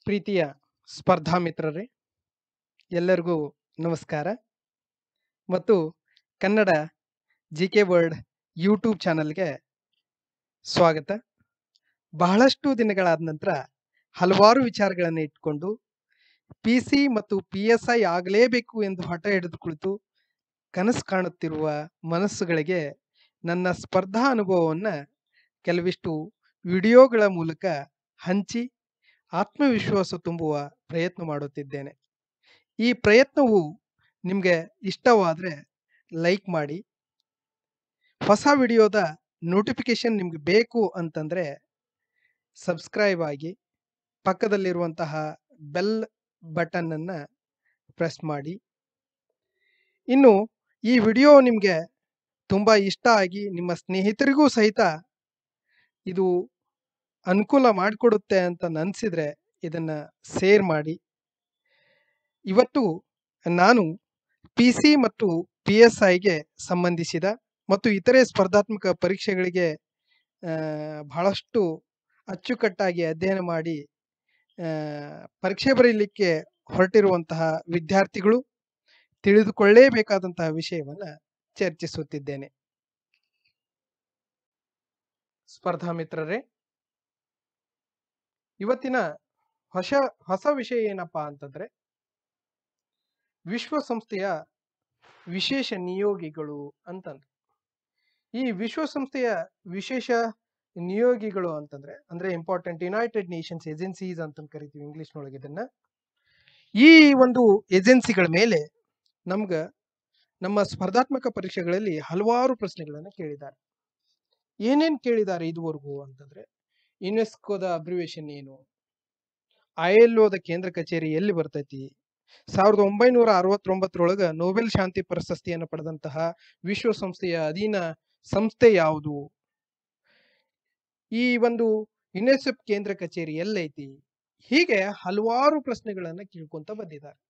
ಪ್ರೀತಿಯ ಸ್ಪರ್ಧಾ ಮಿತ್ರರೇ, ಎಲ್ಲರಿಗೂ ನಮಸ್ಕಾರ ಮತ್ತು ಕನ್ನಡ ಜಿಕೆ ವರ್ಲ್ಡ್ ಯೂಟ್ಯೂಬ್ ಚಾನಲ್ಗೆ ಸ್ವಾಗತ. ಬಹಳಷ್ಟು ದಿನಗಳಾದ ನಂತರ ಹಲವಾರು ವಿಚಾರಗಳನ್ನು ಇಟ್ಕೊಂಡು PC ಮತ್ತು PSI ಆಗಲೇಬೇಕು ಎಂದು ಹಠ ಹಿಡಿದು ಕುಳಿತು ಕನಸು ಕಾಣುತ್ತಿರುವ ಮನಸ್ಸುಗಳಿಗೆ ನನ್ನ ಸ್ಪರ್ಧಾ ಅನುಭವವನ್ನು ಕೆಲವಿಷ್ಟು ವಿಡಿಯೋಗಳ ಮೂಲಕ ಹಂಚಿ ಆತ್ಮವಿಶ್ವಾಸ ತುಂಬುವ ಪ್ರಯತ್ನ ಮಾಡುತ್ತಿದ್ದೇನೆ. ಈ ಪ್ರಯತ್ನವು ನಿಮಗೆ ಇಷ್ಟವಾದರೆ ಲೈಕ್ ಮಾಡಿ. ಹೊಸ ವಿಡಿಯೋದ ನೋಟಿಫಿಕೇಶನ್ ನಿಮಗೆ ಬೇಕು ಅಂತಂದರೆ ಸಬ್ಸ್ಕ್ರೈಬ್ ಆಗಿ, ಪಕ್ಕದಲ್ಲಿರುವಂತಹ ಬೆಲ್ ಬಟನ್ನನ್ನು ಪ್ರೆಸ್ ಮಾಡಿ. ಇನ್ನು ಈ ವಿಡಿಯೋ ನಿಮಗೆ ತುಂಬ ಇಷ್ಟ ಆಗಿ ನಿಮ್ಮ ಸ್ನೇಹಿತರಿಗೂ ಸಹಿತ ಇದು ಅನುಕೂಲ ಮಾಡಿಕೊಡುತ್ತೆ ಅಂತ ಅನಿಸಿದರೆ ಇದನ್ನು ಶೇರ್ ಮಾಡಿ. ಇವತ್ತು ನಾನು PC ಮತ್ತು PSIಗೆ ಸಂಬಂಧಿಸಿದ ಮತ್ತು ಇತರೆ ಸ್ಪರ್ಧಾತ್ಮಕ ಪರೀಕ್ಷೆಗಳಿಗೆ ಬಹಳಷ್ಟು ಅಚ್ಚುಕಟ್ಟಾಗಿ ಅಧ್ಯಯನ ಮಾಡಿ ಪರೀಕ್ಷೆ ಬರೀಲಿಕ್ಕೆ ಹೊರಟಿರುವಂತಹ ವಿದ್ಯಾರ್ಥಿಗಳು ತಿಳಿದುಕೊಳ್ಳಲೇಬೇಕಾದಂತಹ ವಿಷಯವನ್ನು ಚರ್ಚಿಸುತ್ತಿದ್ದೇನೆ. ಸ್ಪರ್ಧಾ ಮಿತ್ರರೇ, ಇವತ್ತಿನ ಹೊಸ ವಿಷಯ ಏನಪ್ಪಾ ಅಂತಂದ್ರೆ ವಿಶ್ವಸಂಸ್ಥೆಯ ವಿಶೇಷ ನಿಯೋಗಿಗಳು ಅಂತಂದ್ರೆ. ಈ ವಿಶ್ವಸಂಸ್ಥೆಯ ವಿಶೇಷ ನಿಯೋಗಿಗಳು ಅಂತಂದ್ರೆ ಅಂದ್ರೆ ಇಂಪಾರ್ಟೆಂಟ್ ಯುನೈಟೆಡ್ ನೇಷನ್ಸ್ ಏಜೆನ್ಸೀಸ್ ಅಂತ ಕರಿತೀವಿ ಇಂಗ್ಲಿಷ್ನೊಳಗೆ ಇದನ್ನ. ಈ ಒಂದು ಏಜೆನ್ಸಿಗಳ ಮೇಲೆ ನಮ್ಮ ಸ್ಪರ್ಧಾತ್ಮಕ ಪರೀಕ್ಷೆಗಳಲ್ಲಿ ಹಲವಾರು ಪ್ರಶ್ನೆಗಳನ್ನು ಕೇಳಿದ್ದಾರೆ. ಏನೇನು ಕೇಳಿದ್ದಾರೆ ಇದುವರೆಗೂ ಅಂತಂದ್ರೆ, ಯುನೆಸ್ಕೋದ ಅಬ್ರಿವೇಷನ್ ಏನು, ILOದ ಕೇಂದ್ರ ಕಚೇರಿ ಎಲ್ಲಿ ಬರ್ತೈತಿ, 1969 ನೊಬೆಲ್ ಶಾಂತಿ ಪ್ರಶಸ್ತಿಯನ್ನು ಪಡೆದಂತಹ ವಿಶ್ವಸಂಸ್ಥೆಯ ಅಧೀನ ಸಂಸ್ಥೆ ಯಾವುದು, ಈ ಒಂದು ಯುನೆಸ್ಕೋ ಕೇಂದ್ರ ಕಚೇರಿ ಎಲ್ಲೈತಿ, ಹೀಗೆ ಹಲವಾರು ಪ್ರಶ್ನೆಗಳನ್ನು ಕೇಳ್ಕೊಂತ ಬಂದಿದ್ದಾರೆ.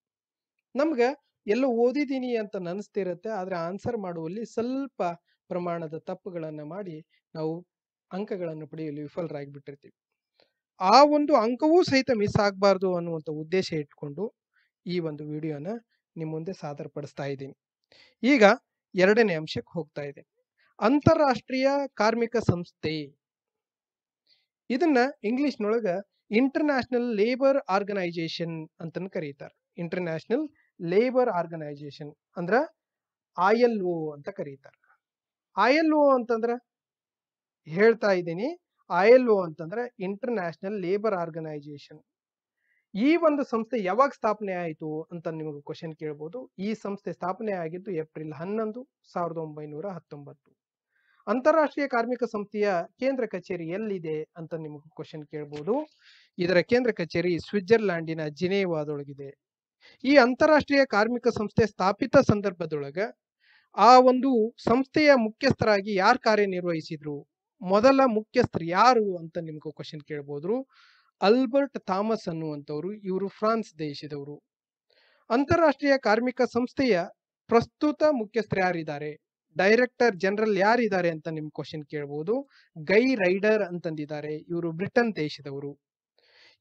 ನಮ್ಗೆ ಎಲ್ಲ ಓದಿದ್ದೀನಿ ಅಂತ ಅನಿಸ್ತಿರುತ್ತೆ, ಆದ್ರೆ ಆನ್ಸರ್ ಮಾಡುವಲ್ಲಿ ಸ್ವಲ್ಪ ಪ್ರಮಾಣದ ತಪ್ಪುಗಳನ್ನು ಮಾಡಿ ನಾವು ಅಂಕಗಳನ್ನು ಪಡೆಯಲು ವಿಫಲರಾಗಿಬಿಟ್ಟಿರ್ತೀವಿ. ಆ ಒಂದು ಅಂಕವೂ ಸಹಿತ ಮಿಸ್ ಆಗಬಾರ್ದು ಅನ್ನುವಂಥ ಉದ್ದೇಶ ಇಟ್ಕೊಂಡು ಈ ಒಂದು ವಿಡಿಯೋನ ನಿಮ್ಮ ಮುಂದೆ ಸಾದರಪಡಿಸ್ತಾ ಇದ್ದೀನಿ. ಈಗ ಎರಡನೇ ಅಂಶಕ್ಕೆ ಹೋಗ್ತಾ ಇದ್ದೀನಿ. ಅಂತಾರಾಷ್ಟ್ರೀಯ ಕಾರ್ಮಿಕ ಸಂಸ್ಥೆ, ಇದನ್ನ ಇಂಗ್ಲಿಷ್ನೊಳಗ ಇಂಟರ್ನ್ಯಾಷನಲ್ ಲೇಬರ್ ಆರ್ಗನೈಜೇಷನ್ ಅಂತ ಕರೀತಾರೆ. ಇಂಟರ್ನ್ಯಾಷನಲ್ ಲೇಬರ್ ಆರ್ಗನೈಜೇಷನ್ ಅಂದ್ರ ILO ಅಂತ ಕರೀತಾರೆ. ILO ಅಂತಂದ್ರ ಹೇಳ್ತಾ ಇದ್ದೀನಿ, ILO ಅಂತಂದ್ರೆ ಇಂಟರ್ನ್ಯಾಷನಲ್ ಲೇಬರ್ ಆರ್ಗನೈಜೇಷನ್. ಈ ಒಂದು ಸಂಸ್ಥೆ ಯಾವಾಗ ಸ್ಥಾಪನೆ ಆಯಿತು ಅಂತ ನಿಮಗೆ ಕ್ವಶನ್ ಕೇಳ್ಬೋದು. ಈ ಸಂಸ್ಥೆ ಸ್ಥಾಪನೆ ಆಗಿದ್ದು ಏಪ್ರಿಲ್ 11, 1919. ಅಂತಾರಾಷ್ಟ್ರೀಯ ಕಾರ್ಮಿಕ ಸಂಸ್ಥೆಯ ಕೇಂದ್ರ ಕಚೇರಿ ಎಲ್ಲಿದೆ ಅಂತ ನಿಮಗೆ ಕ್ವಶನ್ ಕೇಳ್ಬೋದು. ಇದರ ಕೇಂದ್ರ ಕಚೇರಿ ಸ್ವಿಟ್ಜರ್ಲ್ಯಾಂಡಿನ ಜಿನೇವಾದೊಳಗಿದೆ. ಈ ಅಂತಾರಾಷ್ಟ್ರೀಯ ಕಾರ್ಮಿಕ ಸಂಸ್ಥೆ ಸ್ಥಾಪಿತ ಸಂದರ್ಭದೊಳಗ ಆ ಒಂದು ಸಂಸ್ಥೆಯ ಮುಖ್ಯಸ್ಥರಾಗಿ ಯಾರು ಕಾರ್ಯನಿರ್ವಹಿಸಿದ್ರು, ಮೊದಲ ಮುಖ್ಯಸ್ಥರು ಯಾರು ಅಂತ ನಿಮ್ಗೆ ಕ್ವಶನ್ ಕೇಳ್ಬೋದು. ಆಲ್ಬರ್ಟ್ ಥಾಮಸ್ ಅನ್ನುವಂಥವ್ರು, ಇವರು ಫ್ರಾನ್ಸ್ ದೇಶದವರು. ಅಂತಾರಾಷ್ಟ್ರೀಯ ಕಾರ್ಮಿಕ ಸಂಸ್ಥೆಯ ಪ್ರಸ್ತುತ ಮುಖ್ಯಸ್ಥರು ಯಾರಿದ್ದಾರೆ, ಡೈರೆಕ್ಟರ್ ಜನರಲ್ ಯಾರಿದ್ದಾರೆ ಅಂತ ನಿಮ್ ಕ್ವಶನ್ ಕೇಳ್ಬೋದು. ಗೈ ರೈಡರ್ ಅಂತಂದಿದ್ದಾರೆ, ಇವರು ಬ್ರಿಟನ್ ದೇಶದವರು.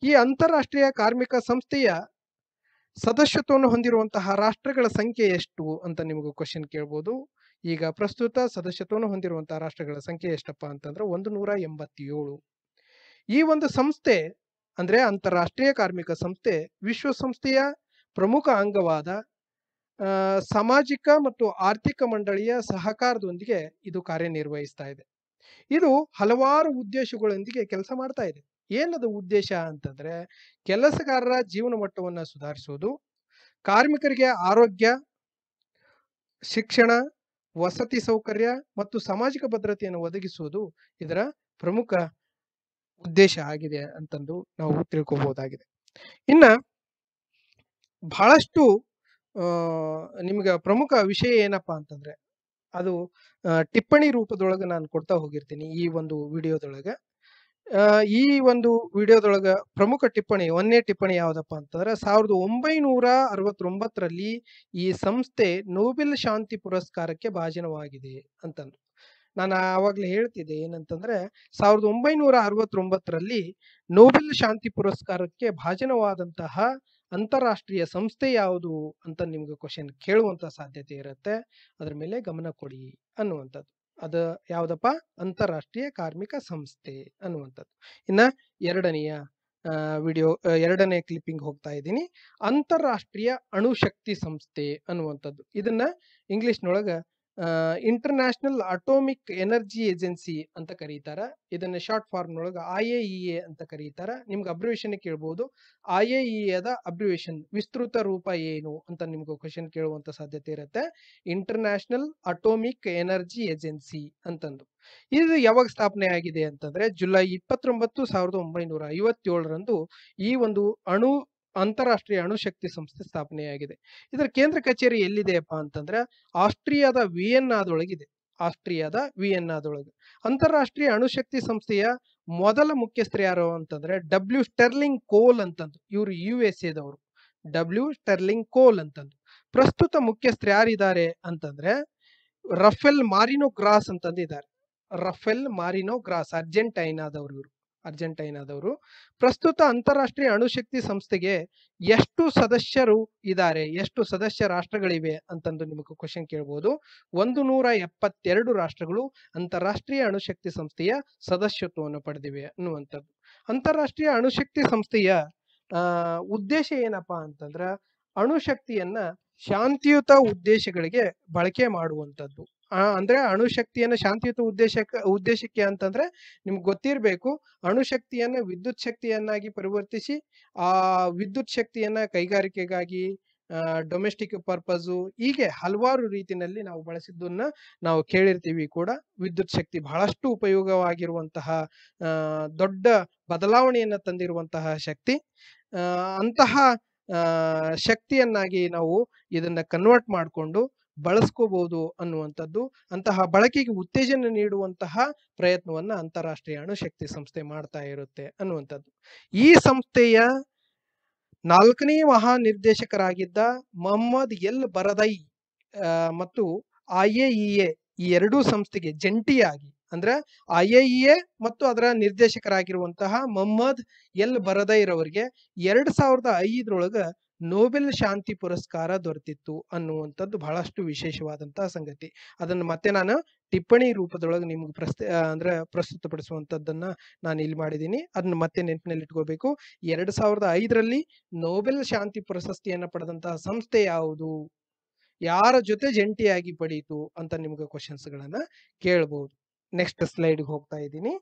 ಈ ಅಂತಾರಾಷ್ಟ್ರೀಯ ಕಾರ್ಮಿಕ ಸಂಸ್ಥೆಯ ಸದಸ್ಯತ್ವವನ್ನು ಹೊಂದಿರುವಂತಹ ರಾಷ್ಟ್ರಗಳ ಸಂಖ್ಯೆ ಎಷ್ಟು ಅಂತ ನಿಮಗೆ ಕ್ವಶನ್ ಕೇಳ್ಬೋದು. ಈಗ ಪ್ರಸ್ತುತ ಸದಸ್ಯತ್ವವನ್ನು ಹೊಂದಿರುವಂತಹ ರಾಷ್ಟ್ರಗಳ ಸಂಖ್ಯೆ ಎಷ್ಟಪ್ಪ ಅಂತಂದ್ರೆ 187. ಈ ಒಂದು ಸಂಸ್ಥೆ ಅಂದ್ರೆ ಅಂತಾರಾಷ್ಟ್ರೀಯ ಕಾರ್ಮಿಕ ಸಂಸ್ಥೆ ವಿಶ್ವಸಂಸ್ಥೆಯ ಪ್ರಮುಖ ಅಂಗವಾದ ಸಾಮಾಜಿಕ ಮತ್ತು ಆರ್ಥಿಕ ಮಂಡಳಿಯ ಸಹಕಾರದೊಂದಿಗೆ ಇದು ಕಾರ್ಯನಿರ್ವಹಿಸ್ತಾ ಇದೆ. ಇದು ಹಲವಾರು ಉದ್ದೇಶಗಳೊಂದಿಗೆ ಕೆಲಸ ಮಾಡ್ತಾ ಇದೆ. ಏನದು ಉದ್ದೇಶ ಅಂತಂದ್ರೆ, ಕೆಲಸಗಾರರ ಜೀವನ ಮಟ್ಟವನ್ನು ಸುಧಾರಿಸೋದು, ಕಾರ್ಮಿಕರಿಗೆ ಆರೋಗ್ಯ, ಶಿಕ್ಷಣ, ವಸತಿ ಸೌಕರ್ಯ ಮತ್ತು ಸಾಮಾಜಿಕ ಭದ್ರತೆಯನ್ನು ಒದಗಿಸುವುದು ಇದರ ಪ್ರಮುಖ ಉದ್ದೇಶ ಆಗಿದೆ ಅಂತಂದು ನಾವು ತಿಳ್ಕೋಬಹುದಾಗಿದೆ. ಇನ್ನ ಬಹಳಷ್ಟು ನಿಮ್ಗೆ ಪ್ರಮುಖ ವಿಷಯ ಏನಪ್ಪಾ ಅಂತಂದ್ರೆ, ಅದು ಟಿಪ್ಪಣಿ ರೂಪದೊಳಗೆ ನಾನು ಕೊಡ್ತಾ ಹೋಗಿರ್ತೀನಿ ಈ ಒಂದು ವಿಡಿಯೋದೊಳಗೆ. ಈ ಒಂದು ವಿಡಿಯೋದೊಳಗ ಪ್ರಮುಖ ಟಿಪ್ಪಣಿ, ಒಂದನೇ ಟಿಪ್ಪಣಿ ಯಾವ್ದಪ್ಪ ಅಂತಂದ್ರೆ, 1969 ಈ ಸಂಸ್ಥೆ ನೊಬೆಲ್ ಶಾಂತಿ ಪುರಸ್ಕಾರಕ್ಕೆ ಭಾಜನವಾಗಿದೆ ಅಂತಂದು. ನಾನು ಆವಾಗಲೇ ಹೇಳ್ತಿದ್ದೆ ಏನಂತಂದ್ರೆ 1969ರಲ್ಲಿ ನೊಬೆಲ್ ಶಾಂತಿ ಪುರಸ್ಕಾರಕ್ಕೆ ಭಾಜನವಾದಂತಹ ಅಂತಾರಾಷ್ಟ್ರೀಯ ಸಂಸ್ಥೆ ಯಾವುದು ಅಂತ ನಿಮ್ಗೆ ಕ್ವಶನ್ ಕೇಳುವಂತ ಸಾಧ್ಯತೆ ಇರುತ್ತೆ. ಅದ್ರ ಮೇಲೆ ಗಮನ ಕೊಡಿ ಅನ್ನುವಂಥದ್ದು. ಅದು ಯಾವ್ದಪ್ಪ? ಅಂತಾರಾಷ್ಟ್ರೀಯ ಕಾರ್ಮಿಕ ಸಂಸ್ಥೆ ಅನ್ನುವಂಥದ್ದು. ಇನ್ನ ಎರಡನೆಯ ವಿಡಿಯೋ ಎರಡನೇ ಕ್ಲಿಪ್ಪಿಂಗ್ ಹೋಗ್ತಾ ಇದ್ದೀನಿ. ಅಂತಾರಾಷ್ಟ್ರೀಯ ಅಣುಶಕ್ತಿ ಸಂಸ್ಥೆ ಅನ್ನುವಂಥದ್ದು. ಇದನ್ನ ಇಂಗ್ಲಿಷ್ನೊಳಗ ಇಂಟರ್ನ್ಯಾಷನಲ್ ಅಟೋಮಿಕ್ ಎನರ್ಜಿ ಏಜೆನ್ಸಿ ಅಂತ ಕರೀತಾರ. ಇದನ್ನ ಶಾರ್ಟ್ ಫಾರ್ಮ್ ನೊಳಗ IAEA ಅಂತ ಕರೀತಾರ. ನಿಮ್ಗೆ ಅಬ್ರಿವೇಷನ್ ಕೇಳ್ಬೋದು. IAEAದ ಅಬ್ರಿವೇಷನ್ ವಿಸ್ತೃತ ರೂಪ ಏನು ಅಂತ ನಿಮ್ಗೆ ಕ್ವಶನ್ ಕೇಳುವಂತ ಸಾಧ್ಯತೆ ಇರುತ್ತೆ. ಇಂಟರ್ನ್ಯಾಷನಲ್ ಅಟೋಮಿಕ್ ಎನರ್ಜಿ ಏಜೆನ್ಸಿ ಅಂತಂದು. ಇದು ಯಾವಾಗ ಸ್ಥಾಪನೆ ಆಗಿದೆ ಅಂತಂದ್ರೆ ಜುಲೈ 29, 1957ರಂದು ಈ ಒಂದು ಅಂತಾರಾಷ್ಟ್ರೀಯ ಅಣುಶಕ್ತಿ ಸಂಸ್ಥೆ ಸ್ಥಾಪನೆಯಾಗಿದೆ. ಇದರ ಕೇಂದ್ರ ಕಚೇರಿ ಎಲ್ಲಿದೆಯಪ್ಪ ಅಂತಂದ್ರೆ ಆಸ್ಟ್ರಿಯಾದ ವಿಯೆನ್ನಾದೊಳಗಿದೆ. ಆಸ್ಟ್ರಿಯಾದ ವಿಯೆನ್ನಾದೊಳಗೆ. ಅಂತಾರಾಷ್ಟ್ರೀಯ ಅಣುಶಕ್ತಿ ಸಂಸ್ಥೆಯ ಮೊದಲ ಮುಖ್ಯಸ್ಥರು ಯಾರು ಅಂತಂದ್ರೆ ಡಬ್ಲ್ಯೂ ಸ್ಟೆರ್ಲಿಂಗ್ ಕೋಲ್ ಅಂತಂದು. ಇವರು USA ದವರು. ಡಬ್ಲ್ಯೂ ಸ್ಟೆರ್ಲಿಂಗ್ ಕೋಲ್ ಅಂತಂದು. ಪ್ರಸ್ತುತ ಮುಖ್ಯಸ್ಥರು ಯಾರಿದ್ದಾರೆ ಅಂತಂದ್ರೆ Rafale Marino gross ಅಂತಂದಿದ್ದಾರೆ. Rafale Marino gross ಅರ್ಜೆಂಟೈನಾದವರು ಇವರು. ಅರ್ಜೆಂಟೈನಾದವರು. ಪ್ರಸ್ತುತ ಅಂತಾರಾಷ್ಟ್ರೀಯ ಅಣುಶಕ್ತಿ ಸಂಸ್ಥೆಗೆ ಎಷ್ಟು ಸದಸ್ಯರು ಇದ್ದಾರೆ, ಎಷ್ಟು ಸದಸ್ಯ ರಾಷ್ಟ್ರಗಳಿವೆ ಅಂತಂದು ನಿಮಗೆ ಕ್ವಶನ್ ಕೇಳ್ಬೋದು. 172 ರಾಷ್ಟ್ರಗಳು ಅಂತಾರಾಷ್ಟ್ರೀಯ ಅಣುಶಕ್ತಿ ಸಂಸ್ಥೆಯ ಸದಸ್ಯತ್ವವನ್ನು ಪಡೆದಿವೆ ಅನ್ನುವಂಥದ್ದು. ಅಂತಾರಾಷ್ಟ್ರೀಯ ಅಣುಶಕ್ತಿ ಸಂಸ್ಥೆಯ ಉದ್ದೇಶ ಏನಪ್ಪಾ ಅಂತಂದ್ರ ಅಣುಶಕ್ತಿಯನ್ನ ಶಾಂತಿಯುತ ಉದ್ದೇಶಗಳಿಗೆ ಬಳಕೆ ಮಾಡುವಂಥದ್ದು. ಅಂದ್ರೆ ಅಣುಶಕ್ತಿಯನ್ನ ಶಾಂತಿಯುತ ಉದ್ದೇಶಕ್ಕೆ ಅಂತಂದ್ರೆ ನಿಮ್ಗೆ ಗೊತ್ತಿರಬೇಕು, ಅಣುಶಕ್ತಿಯನ್ನ ವಿದ್ಯುತ್ ಶಕ್ತಿಯನ್ನಾಗಿ ಪರಿವರ್ತಿಸಿ ಆ ವಿದ್ಯುತ್ ಶಕ್ತಿಯನ್ನ ಕೈಗಾರಿಕೆಗಾಗಿ, ಡೊಮೆಸ್ಟಿಕ್ ಪರ್ಪಸ್, ಹೀಗೆ ಹಲವಾರು ರೀತಿಯಲ್ಲಿ ನಾವು ಬಳಸಿದ್ದನ್ನ ನಾವು ಕೇಳಿರ್ತೀವಿ ಕೂಡ. ವಿದ್ಯುತ್ ಶಕ್ತಿ ಬಹಳಷ್ಟು ಉಪಯೋಗವಾಗಿರುವಂತಹ ದೊಡ್ಡ ಬದಲಾವಣೆಯನ್ನ ತಂದಿರುವಂತಹ ಶಕ್ತಿ. ಅಂತಹ ಶಕ್ತಿಯನ್ನಾಗಿ ನಾವು ಇದನ್ನ ಕನ್ವರ್ಟ್ ಮಾಡಿಕೊಂಡು ಬಳಸ್ಕೋಬಹುದು ಅನ್ನುವಂಥದ್ದು. ಅಂತಹ ಬಳಕೆಗೆ ಉತ್ತೇಜನ ನೀಡುವಂತಹ ಪ್ರಯತ್ನವನ್ನ ಅಂತಾರಾಷ್ಟ್ರೀಯ ಅಣುಶಕ್ತಿ ಸಂಸ್ಥೆ ಮಾಡ್ತಾ ಇರುತ್ತೆ ಅನ್ನುವಂಥದ್ದು. ಈ ಸಂಸ್ಥೆಯ 4ನೇ ಮಹಾನಿರ್ದೇಶಕರಾಗಿದ್ದ ಮೊಹಮ್ಮದ್ ಎಲ್ ಬರದೈ ಮತ್ತು IAEA ಈ ಎರಡೂ ಸಂಸ್ಥೆಗೆ ಜಂಟಿಯಾಗಿ ಅಂದ್ರೆ IAEA ಮತ್ತು ಅದರ ನಿರ್ದೇಶಕರಾಗಿರುವಂತಹ ಮೊಹಮ್ಮದ್ ಎಲ್ ಬರದೈರವರಿಗೆ 2005ರೊಳಗ ನೊಬೆಲ್ ಶಾಂತಿ ಪುರಸ್ಕಾರ ದೊರೆತಿತ್ತು ಅನ್ನುವಂಥದ್ದು ಬಹಳಷ್ಟು ವಿಶೇಷವಾದಂತಹ ಸಂಗತಿ. ಅದನ್ನು ಮತ್ತೆ ನಾನು ಟಿಪ್ಪಣಿ ರೂಪದೊಳಗೆ ನಿಮ್ಗೆ ಪ್ರಸ್ತುತಪಡಿಸುವಂತದ್ದನ್ನ ನಾನು ಇಲ್ಲಿ ಮಾಡಿದ್ದೀನಿ. ಅದನ್ನ ಮತ್ತೆ ನೆನಪಿನಲ್ಲಿ ಇಟ್ಕೋಬೇಕು. 2005ರಲ್ಲಿ ನೊಬೆಲ್ ಶಾಂತಿ ಪ್ರಶಸ್ತಿಯನ್ನ ಪಡೆದಂತಹ ಸಂಸ್ಥೆ ಯಾವುದು, ಯಾರ ಜೊತೆ ಜಂಟಿಯಾಗಿ ಪಡೀತು ಅಂತ ನಿಮ್ಗೆ ಕ್ವಶನ್ಸ್ ಗಳನ್ನ ಕೇಳಬಹುದು. ನೆಕ್ಸ್ಟ್ ಸ್ಲೈಡ್ಗೆ ಹೋಗ್ತಾ ಇದ್ದೀನಿ.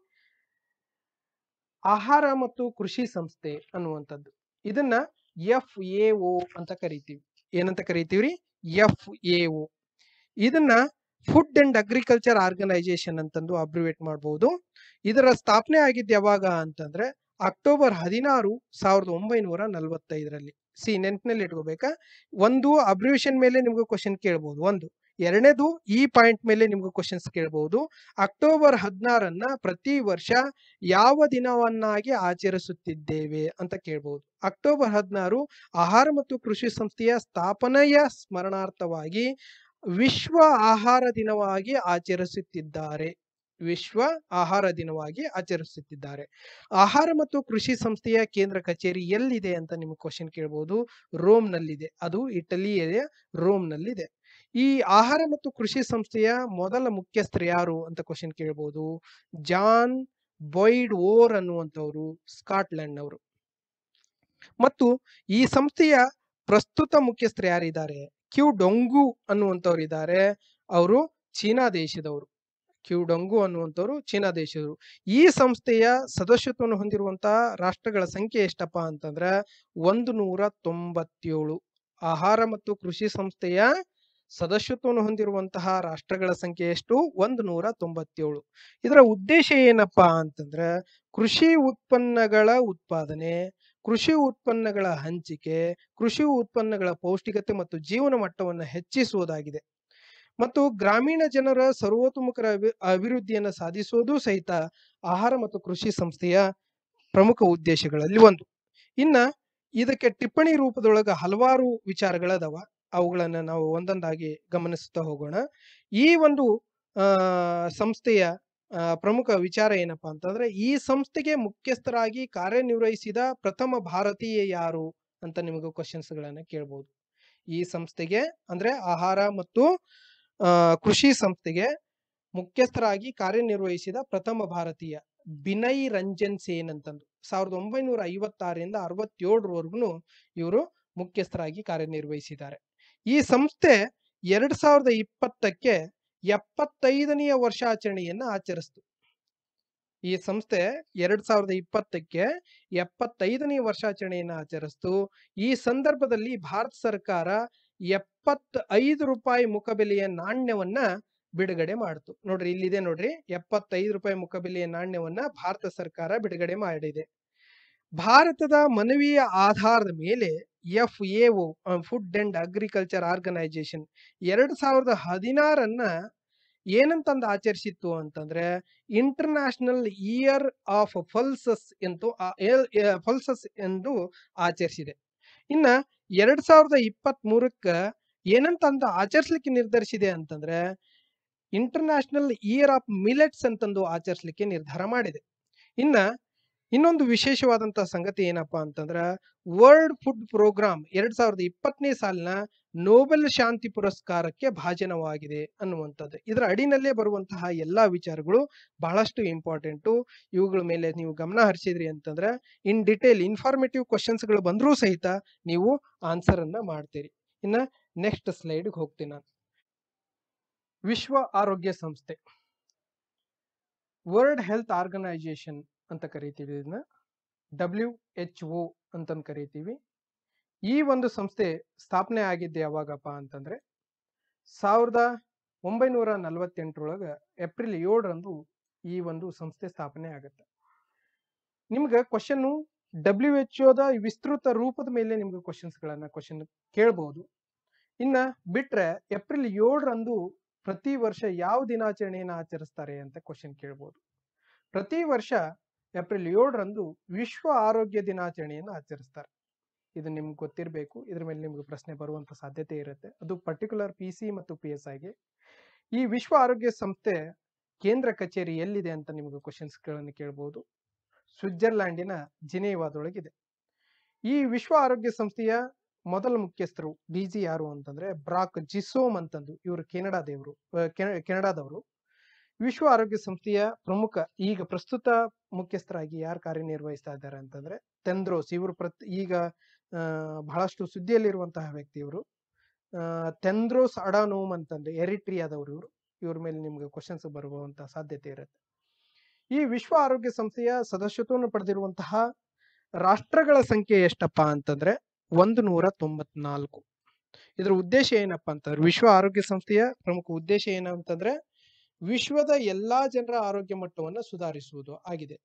ಆಹಾರ ಮತ್ತು ಕೃಷಿ ಸಂಸ್ಥೆ ಅನ್ನುವಂಥದ್ದು. ಇದನ್ನ FAO ಅಂತ ಕರಿತೀವಿ. ಏನಂತ ಕರಿತೀವ್ರಿ? FAO. ಇದನ್ನ ಫುಡ್ ಅಂಡ್ ಅಗ್ರಿಕಲ್ಚರ್ ಆರ್ಗನೈಸೇಷನ್ ಅಂತಂದು ಅಬ್ರಿವೇಟ್ ಮಾಡಬಹುದು. ಇದರ ಸ್ಥಾಪನೆ ಆಗಿದ್ದು ಯಾವಾಗ ಅಂತಂದ್ರೆ ಅಕ್ಟೋಬರ್ 16, 1945ರಲ್ಲಿ. ನೆನಪಿನಲ್ಲಿ ಇಟ್ಕೋಬೇಕಾ? ಒಂದು ಅಬ್ರಿವೇಷನ್ ಮೇಲೆ ನಿಮ್ಗೆ ಕ್ವಶನ್ ಕೇಳಬಹುದು. ಒಂದು ಎರಡನೇದು ಈ ಪಾಯಿಂಟ್ ಮೇಲೆ ನಿಮ್ಗೆ ಕ್ವಶನ್ಸ್ ಕೇಳಬಹುದು. ಅಕ್ಟೋಬರ್ 16 ಪ್ರತಿ ವರ್ಷ ಯಾವ ದಿನವನ್ನಾಗಿ ಆಚರಿಸುತ್ತಿದ್ದೇವೆ ಅಂತ ಕೇಳಬಹುದು. ಅಕ್ಟೋಬರ್ 16 ಆಹಾರ ಮತ್ತು ಕೃಷಿ ಸಂಸ್ಥೆಯ ಸ್ಥಾಪನೆಯ ಸ್ಮರಣಾರ್ಥವಾಗಿ ವಿಶ್ವ ಆಹಾರ ದಿನವಾಗಿ ಆಚರಿಸುತ್ತಿದ್ದಾರೆ. ವಿಶ್ವ ಆಹಾರ ದಿನವಾಗಿ ಆಚರಿಸುತ್ತಿದ್ದಾರೆ. ಆಹಾರ ಮತ್ತು ಕೃಷಿ ಸಂಸ್ಥೆಯ ಕೇಂದ್ರ ಕಚೇರಿ ಎಲ್ಲಿದೆ ಅಂತ ನಿಮ್ಗೆ ಕ್ವಶನ್ ಕೇಳಬಹುದು. ರೋಮ್ನಲ್ಲಿದೆ. ಅದು ಇಟಲಿಯ ರೋಮ್ನಲ್ಲಿದೆ. ಈ ಆಹಾರ ಮತ್ತು ಕೃಷಿ ಸಂಸ್ಥೆಯ ಮೊದಲ ಮುಖ್ಯಸ್ಥರು ಯಾರು ಅಂತ ಕ್ವಶನ್ ಕೇಳಬಹುದು. ಜಾನ್ ಬಾಯ್ಡ್ ಓರ್ ಅನ್ನುವಂಥವ್ರು ಸ್ಕಾಟ್ಲೆಂಡ್ನವರು. ಮತ್ತು ಈ ಸಂಸ್ಥೆಯ ಪ್ರಸ್ತುತ ಮುಖ್ಯಸ್ಥರು ಯಾರಿದ್ದಾರೆ? ಕ್ಯೂ ಡೊಂಗು ಅನ್ನುವಂಥವ್ರು ಇದ್ದಾರೆ. ಅವರು ಚೀನಾ ದೇಶದವರು. ಕ್ಯೂ ಡೊಂಗು ಅನ್ನುವಂಥವ್ರು ಚೀನಾ ದೇಶದವರು. ಈ ಸಂಸ್ಥೆಯ ಸದಸ್ಯತ್ವವನ್ನು ಹೊಂದಿರುವಂತಹ ರಾಷ್ಟ್ರಗಳ ಸಂಖ್ಯೆ ಎಷ್ಟಪ್ಪ ಅಂತಂದ್ರೆ 197. ಆಹಾರ ಮತ್ತು ಕೃಷಿ ಸಂಸ್ಥೆಯ ಸದಸ್ಯತ್ವವನ್ನು ಹೊಂದಿರುವಂತಹ ರಾಷ್ಟ್ರಗಳ ಸಂಖ್ಯೆ ಎಷ್ಟು? 197. ಇದರ ಉದ್ದೇಶ ಏನಪ್ಪಾ ಅಂತಂದ್ರೆ ಕೃಷಿ ಉತ್ಪನ್ನಗಳ ಉತ್ಪಾದನೆ, ಕೃಷಿ ಉತ್ಪನ್ನಗಳ ಹಂಚಿಕೆ, ಕೃಷಿ ಉತ್ಪನ್ನಗಳ ಪೌಷ್ಟಿಕತೆ ಮತ್ತು ಜೀವನ ಮಟ್ಟವನ್ನು ಹೆಚ್ಚಿಸುವುದಾಗಿದೆ. ಮತ್ತು ಗ್ರಾಮೀಣ ಜನರ ಸರ್ವತೋಮುಖ ಅಭಿವೃದ್ಧಿಯನ್ನು ಸಾಧಿಸುವುದು ಸಹಿತ ಆಹಾರ ಮತ್ತು ಕೃಷಿ ಸಂಸ್ಥೆಯ ಪ್ರಮುಖ ಉದ್ದೇಶಗಳಲ್ಲಿ ಒಂದು. ಇನ್ನ ಇದಕ್ಕೆ ಟಿಪ್ಪಣಿ ರೂಪದೊಳಗ ಹಲವಾರು ವಿಚಾರಗಳದಾವ. ಅವುಗಳನ್ನ ನಾವು ಒಂದೊಂದಾಗಿ ಗಮನಿಸ್ತಾ ಹೋಗೋಣ. ಈ ಒಂದು ಸಂಸ್ಥೆಯ ಪ್ರಮುಖ ವಿಚಾರ ಏನಪ್ಪಾ ಅಂತಂದ್ರೆ ಈ ಸಂಸ್ಥೆಗೆ ಮುಖ್ಯಸ್ಥರಾಗಿ ಕಾರ್ಯನಿರ್ವಹಿಸಿದ ಪ್ರಥಮ ಭಾರತೀಯ ಯಾರು ಅಂತ ನಿಮಗೆ ಕ್ವಶನ್ಸ್ ಗಳನ್ನ ಕೇಳಬಹುದು. ಈ ಸಂಸ್ಥೆಗೆ ಅಂದ್ರೆ ಆಹಾರ ಮತ್ತು ಕೃಷಿ ಸಂಸ್ಥೆಗೆ ಮುಖ್ಯಸ್ಥರಾಗಿ ಕಾರ್ಯನಿರ್ವಹಿಸಿದ ಪ್ರಥಮ ಭಾರತೀಯ ಬಿನಯ್ ರಂಜನ್ ಸೇನ್ ಅಂತಂದು 1956ರಿಂದ 67ರವರೆಗೂ ಇವರು ಮುಖ್ಯಸ್ಥರಾಗಿ ಕಾರ್ಯನಿರ್ವಹಿಸಿದ್ದಾರೆ. ಈ ಸಂಸ್ಥೆ 2020ಕ್ಕೆ 75ನೆಯ ವರ್ಷಾಚರಣೆಯನ್ನ ಆಚರಿಸಿತು. ಈ ಸಂಸ್ಥೆ 2020ಕ್ಕೆ 75ನೇ ವರ್ಷಾಚರಣೆಯನ್ನು ಆಚರಿಸಿತು. ಈ ಸಂದರ್ಭದಲ್ಲಿ ಭಾರತ ಸರ್ಕಾರ 75 ರೂಪಾಯಿ ಮುಖಬೆಲೆಯ ನಾಣ್ಯವನ್ನ ಬಿಡುಗಡೆ ಮಾಡಿತು. ನೋಡ್ರಿ ಇಲ್ಲಿದೆ ನೋಡ್ರಿ, 75 ರೂಪಾಯಿ ಮುಖಬೆಲೆಯ ನಾಣ್ಯವನ್ನ ಭಾರತ ಸರ್ಕಾರ ಬಿಡುಗಡೆ ಮಾಡಿದೆ. ಭಾರತದ ಮನವಿಯ ಆಧಾರದ ಮೇಲೆ FAO food and agriculture organisation 2016 ಏನಂತಂದು ಆಚರಿಸಿತ್ತು ಅಂತಂದ್ರೆ ಇಂಟರ್ನ್ಯಾಷನಲ್ ಇಯರ್ ಆಫ್ ಪಲ್ಸಸ್ ಎಂದು ಆಚರಿಸಿದೆ. ಇನ್ನ 2023ಕ್ಕೆ ಏನಂತಂದು ಆಚರಿಸಲಿಕ್ಕೆ ನಿರ್ಧರಿಸಿದೆ ಅಂತಂದ್ರೆ ಇಂಟರ್ನ್ಯಾಷನಲ್ ಇಯರ್ ಆಫ್ ಮಿಲೆಟ್ಸ್ ಅಂತಂದು ಆಚರಿಸಲಿಕ್ಕೆ ನಿರ್ಧಾರ ಮಾಡಿದೆ. ಇನ್ನೊಂದು ವಿಶೇಷವಾದಂತಹ ಸಂಗತಿ ಏನಪ್ಪಾ ಅಂತಂದ್ರೆ ವರ್ಲ್ಡ್ ಫುಡ್ ಪ್ರೋಗ್ರಾಮ್ 2020ನೇ ಸಾಲಿನ ನೋಬೆಲ್ ಶಾಂತಿ ಪುರಸ್ಕಾರಕ್ಕೆ ಭಾಜನವಾಗಿದೆ ಅನ್ನುವಂಥದ್ದು. ಇದರ ಅಡಿನಲ್ಲೇ ಬರುವಂತಹ ಎಲ್ಲಾ ವಿಚಾರಗಳು ಬಹಳಷ್ಟು ಇಂಪಾರ್ಟೆಂಟು. ಇವುಗಳ ಮೇಲೆ ನೀವು ಗಮನ ಹರಿಸಿದ್ರಿ ಅಂತಂದ್ರೆ ಇನ್ ಡಿಟೇಲ್ ಇನ್ಫಾರ್ಮೇಟಿವ್ ಕ್ವಶನ್ಸ್ ಗಳು ಬಂದರೂ ಸಹಿತ ನೀವು ಆನ್ಸರ್ ಅನ್ನ ಮಾಡ್ತೀರಿ. ಇನ್ನ ನೆಕ್ಸ್ಟ್ ಸ್ಲೈಡ್ಗೆ ಹೋಗ್ತೀನಿ ನಾನು. ವಿಶ್ವ ಆರೋಗ್ಯ ಸಂಸ್ಥೆ, ವರ್ಲ್ಡ್ ಹೆಲ್ತ್ ಆರ್ಗನೈಸೇಷನ್ ಅಂತ ಕರಿತೀವಿ, ಇದನ್ನ WHO ಅಂತಂದು ಕರಿತೀವಿ. ಈ ಒಂದು ಸಂಸ್ಥೆ ಸ್ಥಾಪನೆ ಆಗಿದ್ದೆ ಯಾವಾಗಪ್ಪ ಅಂತಂದ್ರೆ 1948ರೊಳಗ ಏಪ್ರಿಲ್ 7ರಂದು ಈ ಒಂದು ಸಂಸ್ಥೆ ಸ್ಥಾಪನೆ ಆಗುತ್ತೆ. ನಿಮ್ಗೆ ಕ್ವಶನ್ WHO ವಿಸ್ತೃತ ರೂಪದ ಮೇಲೆ ನಿಮ್ಗೆ ಕ್ವಶನ್ ಕೇಳಬಹುದು. ಇನ್ನ ಬಿಟ್ರೆ ಏಪ್ರಿಲ್ 7ರಂದು ಪ್ರತಿ ವರ್ಷ ಯಾವ ದಿನಾಚರಣೆಯನ್ನು ಆಚರಿಸ್ತಾರೆ ಅಂತ ಕ್ವಶನ್ ಕೇಳಬಹುದು. ಪ್ರತಿ ವರ್ಷ ಏಪ್ರಿಲ್ 7ರಂದು ವಿಶ್ವ ಆರೋಗ್ಯ ದಿನಾಚರಣೆಯನ್ನು ಆಚರಿಸ್ತಾರೆ. ಇದು ನಿಮ್ಗೆ ಗೊತ್ತಿರಬೇಕು. ಇದ್ರ ಮೇಲೆ ನಿಮ್ಗೆ ಪ್ರಶ್ನೆ ಬರುವಂತ ಸಾಧ್ಯತೆ ಇರುತ್ತೆ. ಅದು ಪರ್ಟಿಕ್ಯುಲರ್ PC ಮತ್ತು PSIಗೆ. ಈ ವಿಶ್ವ ಆರೋಗ್ಯ ಸಂಸ್ಥೆ ಕೇಂದ್ರ ಕಚೇರಿ ಎಲ್ಲಿದೆ ಅಂತ ನಿಮ್ಗೆ ಕ್ವಶನ್ಸ್ ಗಳನ್ನು ಕೇಳಬಹುದು. ಸ್ವಿಟ್ಜರ್ಲ್ಯಾಂಡಿನ ಜಿನೇವಾದೊಳಗಿದೆ. ಈ ವಿಶ್ವ ಆರೋಗ್ಯ ಸಂಸ್ಥೆಯ ಮೊದಲ ಮುಖ್ಯಸ್ಥರು DG ಯಾರು ಅಂತಂದ್ರೆ ಬ್ರಾಕ್ ಜಿಸೋಮ್ ಅಂತಂದು, ಇವರು ಕೆನಡಾದವರು. ವಿಶ್ವ ಆರೋಗ್ಯ ಸಂಸ್ಥೆಯ ಪ್ರಮುಖ ಈಗ ಪ್ರಸ್ತುತ ಮುಖ್ಯಸ್ಥರಾಗಿ ಯಾರು ಕಾರ್ಯನಿರ್ವಹಿಸ್ತಾ ಇದ್ದಾರೆ ಅಂತಂದ್ರೆ ತೆಂದ್ರೋಸ್. ಇವರು ಈಗ ಬಹಳಷ್ಟು ಸುದ್ದಿಯಲ್ಲಿರುವಂತಹ ವ್ಯಕ್ತಿ ಇವರು. ತೆಂದ್ರೋಸ್ ಅಡಾನೋಮ್ ಅಂತಂದ್ರೆ ಎರಿಟ್ರಿಯಾದವರು ಇವರು. ಇವ್ರ ಮೇಲೆ ನಿಮ್ಗೆ ಕ್ವಶನ್ಸ್ ಬರುವಂತಹ ಸಾಧ್ಯತೆ ಇರುತ್ತೆ. ಈ ವಿಶ್ವ ಆರೋಗ್ಯ ಸಂಸ್ಥೆಯ ಸದಸ್ಯತ್ವವನ್ನು ಪಡೆದಿರುವಂತಹ ರಾಷ್ಟ್ರಗಳ ಸಂಖ್ಯೆ ಎಷ್ಟಪ್ಪ ಅಂತಂದ್ರೆ 194. ಇದರ ಉದ್ದೇಶ ಏನಪ್ಪಾ ಅಂತಂದ್ರೆ ವಿಶ್ವ ಆರೋಗ್ಯ ಸಂಸ್ಥೆಯ ಪ್ರಮುಖ ಉದ್ದೇಶ ಏನಂತಂದ್ರೆ ವಿಶ್ವದ ಎಲ್ಲಾ ಜನರ ಆರೋಗ್ಯ ಮಟ್ಟವನ್ನು ಸುಧಾರಿಸುವುದು ಆಗಿದೆ.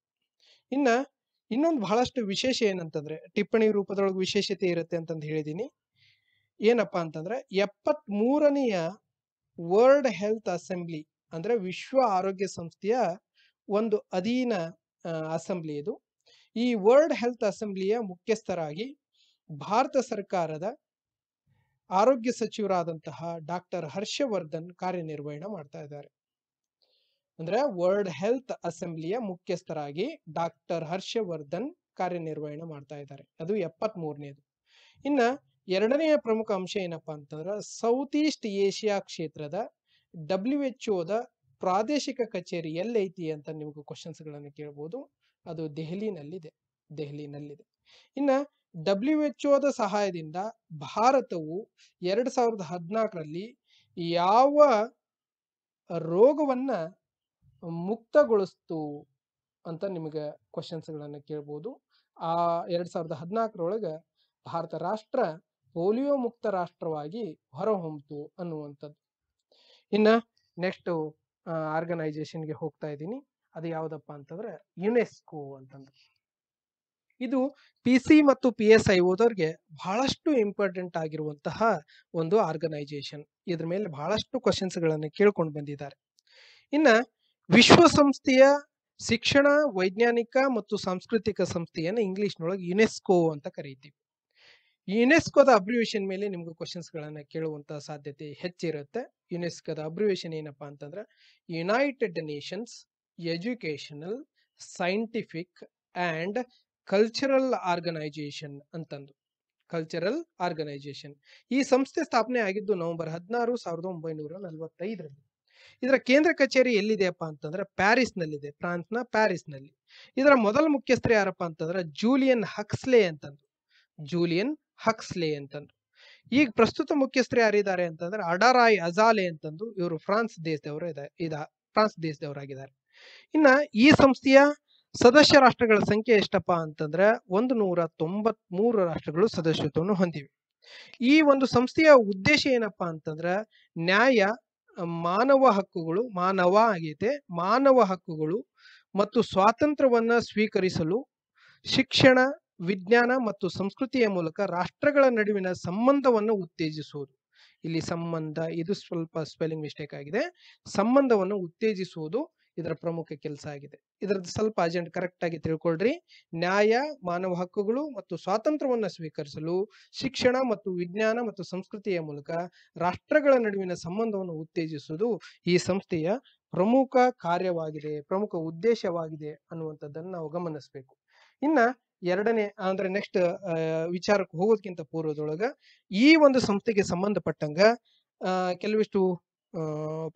ಇನ್ನೊಂದು ಬಹಳಷ್ಟು ವಿಶೇಷ ಏನಂತಂದ್ರೆ ಟಿಪ್ಪಣಿ ರೂಪದೊಳಗೆ ವಿಶೇಷತೆ ಇರುತ್ತೆ ಅಂತಂದು ಹೇಳಿದೀನಿ. ಏನಪ್ಪಾ ಅಂತಂದ್ರೆ 73ನೆಯ ವರ್ಲ್ಡ್ ಹೆಲ್ತ್ ಅಸೆಂಬ್ಲಿ ಅಂದ್ರೆ ವಿಶ್ವ ಆರೋಗ್ಯ ಸಂಸ್ಥೆಯ ಒಂದು ಅಧೀನ ಅಸೆಂಬ್ಲಿ ಇದು. ಈ ವರ್ಲ್ಡ್ ಹೆಲ್ತ್ ಅಸೆಂಬ್ಲಿಯ ಮುಖ್ಯಸ್ಥರಾಗಿ ಭಾರತ ಸರ್ಕಾರದ ಆರೋಗ್ಯ ಸಚಿವರಾದಂತಹ ಡಾಕ್ಟರ್ ಹರ್ಷವರ್ಧನ್ ಕಾರ್ಯನಿರ್ವಹಣೆ ಮಾಡ್ತಾ ಇದ್ದಾರೆ. ಅಂದ್ರೆ ವರ್ಲ್ಡ್ ಹೆಲ್ತ್ ಅಸೆಂಬ್ಲಿಯ ಮುಖ್ಯಸ್ಥರಾಗಿ ಡಾಕ್ಟರ್ ಹರ್ಷವರ್ಧನ್ ಕಾರ್ಯನಿರ್ವಹಣೆ ಮಾಡ್ತಾ ಇದ್ದಾರೆ. ಅದು 73ನೇದು. ಇನ್ನ ಎರಡನೆಯ ಪ್ರಮುಖ ಅಂಶ ಏನಪ್ಪಾ ಅಂತಂದ್ರೆ ಸೌತ್ ಈಸ್ಟ್ ಏಷ್ಯಾ ಕ್ಷೇತ್ರದ WHO ಪ್ರಾದೇಶಿಕ ಕಚೇರಿ ಎಲ್ಲೈತಿ ಅಂತ ನಿಮ್ಗೆ ಕ್ವಶನ್ಸ್ ಗಳನ್ನು ಕೇಳಬಹುದು. ಅದು ದೆಹಲಿನಲ್ಲಿದೆ. ಇನ್ನ WHO ಸಹಾಯದಿಂದ ಭಾರತವು 2014ರಲ್ಲಿ ಯಾವ ರೋಗವನ್ನ ಮುಕ್ತಗೊಳಿಸ್ತು ಅಂತ ನಿಮಗೆ ಕ್ವಶನ್ಸ್ ಗಳನ್ನ ಕೇಳಬಹುದು. ಆ 2014ರೊಳಗ ಭಾರತ ರಾಷ್ಟ್ರ ಪೋಲಿಯೋ ಮುಕ್ತ ರಾಷ್ಟ್ರವಾಗಿ ಹೊರಹೊಮ್ಮಿತು ಅನ್ನುವಂಥದ್ದು. ಇನ್ನ ನೆಕ್ಸ್ಟ್ ಆರ್ಗನೈಸೇಷನ್ಗೆ ಹೋಗ್ತಾ ಇದ್ದೀನಿ. ಅದು ಯಾವ್ದಪ್ಪ ಅಂತಂದ್ರೆ ಯುನೆಸ್ಕೋ ಅಂತಂದ್ರೆ ಇದು PC ಮತ್ತು PSI ಓದೋರ್ಗೆ ಬಹಳಷ್ಟು ಇಂಪಾರ್ಟೆಂಟ್ ಆಗಿರುವಂತಹ ಒಂದು ಆರ್ಗನೈಸೇಷನ್. ಇದ್ರ ಮೇಲೆ ಬಹಳಷ್ಟು ಕ್ವಶನ್ಸ್ ಗಳನ್ನು ಕೇಳ್ಕೊಂಡು ಬಂದಿದ್ದಾರೆ. ಇನ್ನ ವಿಶ್ವಸಂಸ್ಥೆಯ ಶಿಕ್ಷಣ, ವೈಜ್ಞಾನಿಕ ಮತ್ತು ಸಾಂಸ್ಕೃತಿಕ ಸಂಸ್ಥೆಯನ್ನು ಇಂಗ್ಲಿಷ್ನೊಳಗೆ ಯುನೆಸ್ಕೋ ಅಂತ ಕರೀತೀವಿ. ಯುನೆಸ್ಕೋದ ಅಬ್ರಿವೇಶನ್ ಮೇಲೆ ನಿಮ್ಗೆ ಕ್ವಶನ್ಸ್ ಗಳನ್ನ ಕೇಳುವಂತ ಸಾಧ್ಯತೆ ಹೆಚ್ಚಿರುತ್ತೆ. ಯುನೆಸ್ಕೋದ ಅಬ್ರಿವೇಶನ್ ಏನಪ್ಪಾ ಅಂತಂದ್ರೆ United Nations educational scientific and cultural organisation ಅಂತಂದು. ಕಲ್ಚರಲ್ ಆರ್ಗನೈಜೇಷನ್ ಈ ಸಂಸ್ಥೆ ಸ್ಥಾಪನೆ ಆಗಿದ್ದು ನವೆಂಬರ್ 16, 1945ರಲ್ಲಿ. ಇದರ ಕೇಂದ್ರ ಕಚೇರಿ ಎಲ್ಲಿದೆಯಪ್ಪ ಅಂತಂದ್ರೆ ಪ್ಯಾರಿಸ್ ನಲ್ಲಿದೆ, ಫ್ರಾನ್ಸ್ನ ಪ್ಯಾರಿಸ್ ನಲ್ಲಿ. ಇದರ ಮೊದಲ ಮುಖ್ಯಸ್ಥರು ಯಾರಪ್ಪ ಅಂತಂದ್ರೆ ಜೂಲಿಯನ್ ಹಕ್ಸ್ಲೆ ಅಂತಂದು. ಜೂಲಿಯನ್ ಹಕ್ಸ್ಲೆ ಅಂತಂದು. ಈಗ ಪ್ರಸ್ತುತ ಮುಖ್ಯಸ್ಥರು ಯಾರಿದ್ದಾರೆ ಅಂತಂದ್ರೆ ಅಡರಾಯ್ ಅಜಾಲೆ ಅಂತಂದು. ಇವರು ಫ್ರಾನ್ಸ್ ದೇಶದವರಾಗಿದ್ದಾರೆ. ಇನ್ನ ಈ ಸಂಸ್ಥೆಯ ಸದಸ್ಯ ರಾಷ್ಟ್ರಗಳ ಸಂಖ್ಯೆ ಎಷ್ಟಪ್ಪ ಅಂತಂದ್ರೆ 193 ರಾಷ್ಟ್ರಗಳು ಸದಸ್ಯತ್ವವನ್ನು ಹೊಂದಿವೆ. ಈ ಒಂದು ಸಂಸ್ಥೆಯ ಉದ್ದೇಶ ಏನಪ್ಪಾ ಅಂತಂದ್ರೆ ನ್ಯಾಯ, ಮಾನವ ಹಕ್ಕುಗಳು ಮತ್ತು ಸ್ವಾತಂತ್ರ್ಯವನ್ನ ಸ್ವೀಕರಿಸಲು ಶಿಕ್ಷಣ, ವಿಜ್ಞಾನ ಮತ್ತು ಸಂಸ್ಕೃತಿಯ ಮೂಲಕ ರಾಷ್ಟ್ರಗಳ ನಡುವಿನ ಸಂಬಂಧವನ್ನು ಉತ್ತೇಜಿಸುವುದು. ಇಲ್ಲಿ ಸಂಬಂಧ ಇದು ಸ್ವಲ್ಪ ಸ್ಪೆಲ್ಲಿಂಗ್ ಮಿಸ್ಟೇಕ್ ಆಗಿದೆ. ಸಂಬಂಧವನ್ನು ಉತ್ತೇಜಿಸುವುದು ಇದರ ಪ್ರಮುಖ ಕೆಲಸ ಆಗಿದೆ. ಇದರದ್ದು ಸ್ವಲ್ಪ ಅಜೆಂಟ್ ಕರೆಕ್ಟ್ ಆಗಿ ತಿಳ್ಕೊಳ್ರಿ. ನ್ಯಾಯ, ಮಾನವ ಹಕ್ಕುಗಳು ಮತ್ತು ಸ್ವಾತಂತ್ರ್ಯವನ್ನ ಸ್ವೀಕರಿಸಲು ಶಿಕ್ಷಣ ಮತ್ತು ವಿಜ್ಞಾನ ಮತ್ತು ಸಂಸ್ಕೃತಿಯ ಮೂಲಕ ರಾಷ್ಟ್ರಗಳ ನಡುವಿನ ಸಂಬಂಧವನ್ನು ಉತ್ತೇಜಿಸುವುದು ಈ ಸಂಸ್ಥೆಯ ಪ್ರಮುಖ ಕಾರ್ಯವಾಗಿದೆ, ಪ್ರಮುಖ ಉದ್ದೇಶವಾಗಿದೆ ಅನ್ನುವಂಥದ್ದನ್ನು ನಾವು ಗಮನಿಸಬೇಕು. ಇನ್ನ ಎರಡನೇ ಅಂದ್ರೆ ನೆಕ್ಸ್ಟ್ ವಿಚಾರಕ್ಕೆ ಹೋಗೋದಕ್ಕಿಂತ ಪೂರ್ವದೊಳಗ ಈ ಒಂದು ಸಂಸ್ಥೆಗೆ ಸಂಬಂಧಪಟ್ಟಂಗ ಕೆಲವಿಷ್ಟು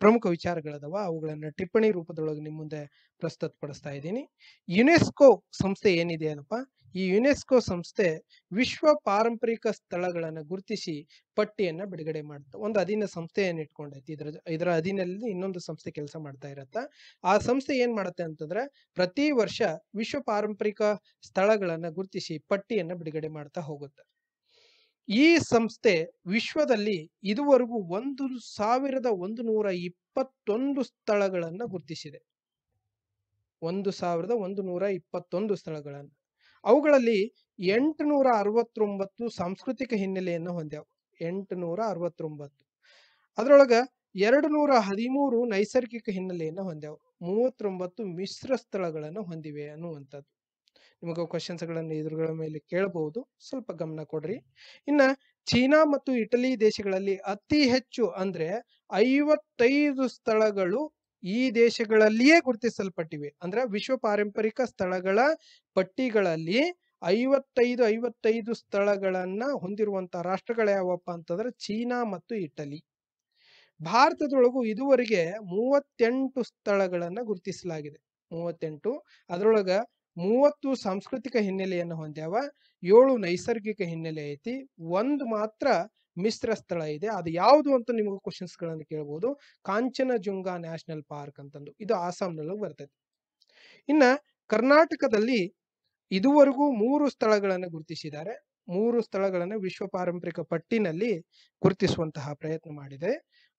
ಪ್ರಮುಖ ವಿಚಾರಗಳದವ. ಅವುಗಳನ್ನ ಟಿಪ್ಪಣಿ ರೂಪದೊಳಗೆ ನಿಮ್ಮ ಮುಂದೆ ಪ್ರಸ್ತುತಪಡಿಸ್ತಾ ಇದ್ದೀನಿ. ಯುನೆಸ್ಕೋ ಸಂಸ್ಥೆ ಏನಿದೆ ಅಲ್ಲಪ್ಪ, ಈ ಯುನೆಸ್ಕೋ ಸಂಸ್ಥೆ ವಿಶ್ವ ಪಾರಂಪರಿಕ ಸ್ಥಳಗಳನ್ನ ಗುರುತಿಸಿ ಪಟ್ಟಿಯನ್ನ ಬಿಡುಗಡೆ ಮಾಡುತ್ತೆ. ಒಂದು ಅಧೀನ ಸಂಸ್ಥೆಯನ್ನು ಇಟ್ಕೊಂಡೈತಿ. ಇದರ ಅಧೀನಲ್ಲಿ ಇನ್ನೊಂದು ಸಂಸ್ಥೆ ಕೆಲಸ ಮಾಡ್ತಾ ಇರತ್ತ. ಆ ಸಂಸ್ಥೆ ಏನ್ ಮಾಡುತ್ತೆ ಅಂತಂದ್ರೆ ಪ್ರತಿ ವರ್ಷ ವಿಶ್ವ ಪಾರಂಪರಿಕ ಸ್ಥಳಗಳನ್ನ ಗುರುತಿಸಿ ಪಟ್ಟಿಯನ್ನ ಬಿಡುಗಡೆ ಮಾಡ್ತಾ ಹೋಗುತ್ತೆ. ಈ ಸಂಸ್ಥೆ ವಿಶ್ವದಲ್ಲಿ ಇದುವರೆಗೂ 1121 ಸ್ಥಳಗಳನ್ನ ಗುರುತಿಸಿದೆ. 1121 ಸ್ಥಳಗಳನ್ನು. ಅವುಗಳಲ್ಲಿ 869 ಸಾಂಸ್ಕೃತಿಕ ಹಿನ್ನೆಲೆಯನ್ನು ಹೊಂದ್ಯಾವ. 869. ಅದರೊಳಗ 213 ನೈಸರ್ಗಿಕ ಹಿನ್ನೆಲೆಯನ್ನು ಹೊಂದ್ಯಾವ. 39 ಮಿಶ್ರ ಸ್ಥಳಗಳನ್ನು ಹೊಂದಿವೆ ಅನ್ನುವಂಥದ್ದು. ನಿಮಗೆ ಕ್ವಶನ್ಸ್ ಗಳನ್ನು ಇದ್ರಗಳ ಮೇಲೆ ಕೇಳಬಹುದು, ಸ್ವಲ್ಪ ಗಮನ ಕೊಡ್ರಿ. ಇನ್ನ ಚೀನಾ ಮತ್ತು ಇಟಲಿ ದೇಶಗಳಲ್ಲಿ ಅತಿ ಹೆಚ್ಚು ಅಂದ್ರೆ 55 ಸ್ಥಳಗಳು ಈ ದೇಶಗಳಲ್ಲಿಯೇ ಗುರುತಿಸಲ್ಪಟ್ಟಿವೆ. ಅಂದ್ರೆ ವಿಶ್ವ ಪಾರಂಪರಿಕ ಸ್ಥಳಗಳ ಪಟ್ಟಿಗಳಲ್ಲಿ 55 ಸ್ಥಳಗಳನ್ನ ಹೊಂದಿರುವಂತ ರಾಷ್ಟ್ರಗಳು ಯಾವಪ್ಪ ಅಂತಂದ್ರೆ ಚೀನಾ ಮತ್ತು ಇಟಲಿ. ಭಾರತದೊಳಗೂ ಇದುವರೆಗೆ 38 ಸ್ಥಳಗಳನ್ನ ಗುರುತಿಸಲಾಗಿದೆ. 38. ಅದರೊಳಗ 30 ಸಾಂಸ್ಕೃತಿಕ ಹಿನ್ನೆಲೆಯನ್ನು ಹೊಂದ್ಯಾವ, 7 ನೈಸರ್ಗಿಕ ಹಿನ್ನೆಲೆ ಐತಿ, 1 ಮಾತ್ರ ಮಿಶ್ರ ಸ್ಥಳ ಇದೆ. ಅದು ಯಾವುದು ಅಂತ ನಿಮಗೆ ಕ್ವಶನ್ಸ್ ಗಳನ್ನು ಕೇಳಬಹುದು. ಕಾಂಚನಜುಂಗಾ ನ್ಯಾಷನಲ್ ಪಾರ್ಕ್ ಅಂತಂದು. ಇದು ಆಸಾಂನಲ್ಲಿ ಬರ್ತೈತಿ. ಇನ್ನ ಕರ್ನಾಟಕದಲ್ಲಿ ಇದುವರೆಗೂ 3 ಸ್ಥಳಗಳನ್ನು ಗುರುತಿಸಿದ್ದಾರೆ. 3 ಸ್ಥಳಗಳನ್ನು ವಿಶ್ವ ಪಾರಂಪರಿಕ ಪಟ್ಟಿನಲ್ಲಿ ಗುರುತಿಸುವಂತಹ ಪ್ರಯತ್ನ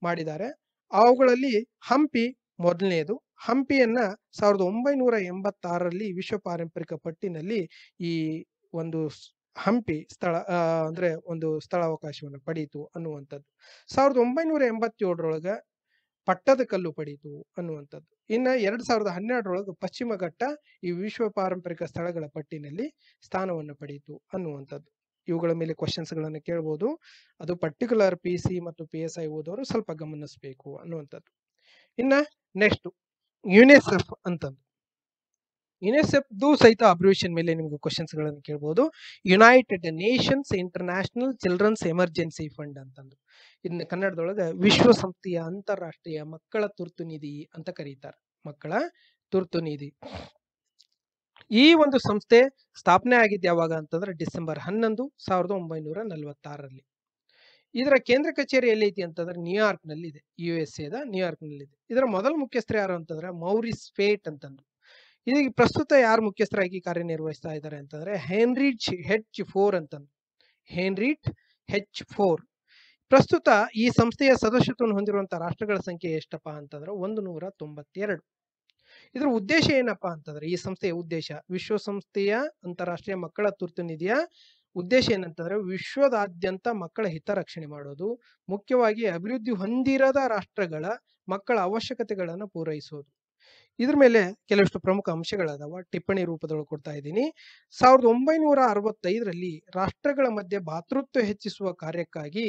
ಮಾಡಿದ್ದಾರೆ. ಅವುಗಳಲ್ಲಿ ಹಂಪಿ ಮೊದಲನೆಯದು. ಹಂಪಿಯನ್ನ 1986ರಲ್ಲಿ ವಿಶ್ವ ಪಾರಂಪರಿಕ ಪಟ್ಟಿನಲ್ಲಿ ಈ ಒಂದು ಹಂಪಿ ಸ್ಥಳ ಅಂದ್ರೆ ಒಂದು ಸ್ಥಳಾವಕಾಶವನ್ನು ಪಡೀತು ಅನ್ನುವಂಥದ್ದು. 1987ರೊಳಗ ಪಟ್ಟದಕಲ್ಲು ಪಡೀತು ಅನ್ನುವಂಥದ್ದು. ಇನ್ನ 2012ರೊಳಗೆ ಪಶ್ಚಿಮ ಘಟ್ಟ ಈ ವಿಶ್ವ ಪಾರಂಪರಿಕ ಸ್ಥಳಗಳ ಪಟ್ಟಿನಲ್ಲಿ ಸ್ಥಾನವನ್ನು ಪಡೀತು ಅನ್ನುವಂಥದ್ದು. ಇವುಗಳ ಮೇಲೆ ಕ್ವಶನ್ಸ್ ಗಳನ್ನು ಕೇಳಬಹುದು. ಅದು ಪರ್ಟಿಕ್ಯುಲರ್ PC ಮತ್ತು PSI ಓದೋರು ಸ್ವಲ್ಪ ಗಮನಿಸಬೇಕು ಅನ್ನುವಂಥದ್ದು. ಇನ್ನ ನೆಕ್ಸ್ಟ್ ಯುನೆಸೆಫ್ ಅಂತಂದು. ಯುನೆಸೆಫ್ದು ಸಹಿತ ಅಬ್ರಿವೇಶನ್ ಮೇಲೆ ನಿಮ್ಗೆ ಕ್ವಶನ್ಸ್ ಗಳನ್ನು ಕೇಳಬಹುದು. United Nations international children's emergency fund ಅಂತಂದು. ಇದನ್ನ ಕನ್ನಡದೊಳಗೆ ವಿಶ್ವಸಂಸ್ಥೆಯ ಅಂತಾರಾಷ್ಟ್ರೀಯ ಮಕ್ಕಳ ತುರ್ತು ನಿಧಿ ಅಂತ ಕರೀತಾರೆ. ಮಕ್ಕಳ ತುರ್ತು ನಿಧಿ. ಈ ಒಂದು ಸಂಸ್ಥೆ ಸ್ಥಾಪನೆ ಆಗಿದ್ದು ಯಾವಾಗ ಅಂತಂದ್ರೆ ಡಿಸೆಂಬರ್ 11, 1946ರಲ್ಲಿ. ಇದರ ಕೇಂದ್ರ ಕಚೇರಿ ಎಲ್ಲೈತಿ ಅಂತಂದ್ರೆ ನ್ಯೂಯಾರ್ಕ್ ನಲ್ಲಿ ಇದೆ. USA ನ್ಯೂಯಾರ್ಕ್ ನಲ್ಲಿ ಇದೆ. ಇದರ ಮೊದಲ ಮುಖ್ಯಸ್ಥರು ಯಾರು ಅಂತಂದ್ರೆ ಮೌರಿಸ್ ಫೇಟ್ ಅಂತಂದು. ಈಗ ಪ್ರಸ್ತುತ ಯಾರು ಮುಖ್ಯಸ್ಥರಾಗಿ ಕಾರ್ಯನಿರ್ವಹಿಸ್ತಾ ಇದ್ದಾರೆ ಅಂತಂದ್ರೆ ಹೆನ್ರಿಚ್ H4 ಅಂತಂದು. Heinrich H4. ಪ್ರಸ್ತುತ ಈ ಸಂಸ್ಥೆಯ ಸದಸ್ಯತ್ವವನ್ನು ಹೊಂದಿರುವಂತಹ ರಾಷ್ಟ್ರಗಳ ಸಂಖ್ಯೆ ಎಷ್ಟಪ್ಪ ಅಂತಂದ್ರೆ 192. ಇದರ ಉದ್ದೇಶ ಏನಪ್ಪಾ ಅಂತಂದ್ರೆ ಈ ಸಂಸ್ಥೆಯ ಉದ್ದೇಶ, ವಿಶ್ವಸಂಸ್ಥೆಯ ಅಂತಾರಾಷ್ಟ್ರೀಯ ಮಕ್ಕಳ ತುರ್ತು ನಿಧಿಯ ಉದ್ದೇಶ ಏನಂತಂದ್ರೆ ವಿಶ್ವದಾದ್ಯಂತ ಮಕ್ಕಳ ಹಿತರಕ್ಷಣೆ ಮಾಡೋದು, ಮುಖ್ಯವಾಗಿ ಅಭಿವೃದ್ಧಿ ಹೊಂದಿರದ ರಾಷ್ಟ್ರಗಳ ಮಕ್ಕಳ ಅವಶ್ಯಕತೆಗಳನ್ನು ಪೂರೈಸೋದು. ಇದ್ರ ಮೇಲೆ ಕೆಲವಷ್ಟು ಪ್ರಮುಖ ಅಂಶಗಳದಾವ, ಟಿಪ್ಪಣಿ ರೂಪದೊಳಗೆ ಕೊಡ್ತಾ ಇದ್ದೀನಿ. 1965ರಲ್ಲಿ ರಾಷ್ಟ್ರಗಳ ಮಧ್ಯೆ ಭ್ರಾತೃತ್ವ ಹೆಚ್ಚಿಸುವ ಕಾರ್ಯಕ್ಕಾಗಿ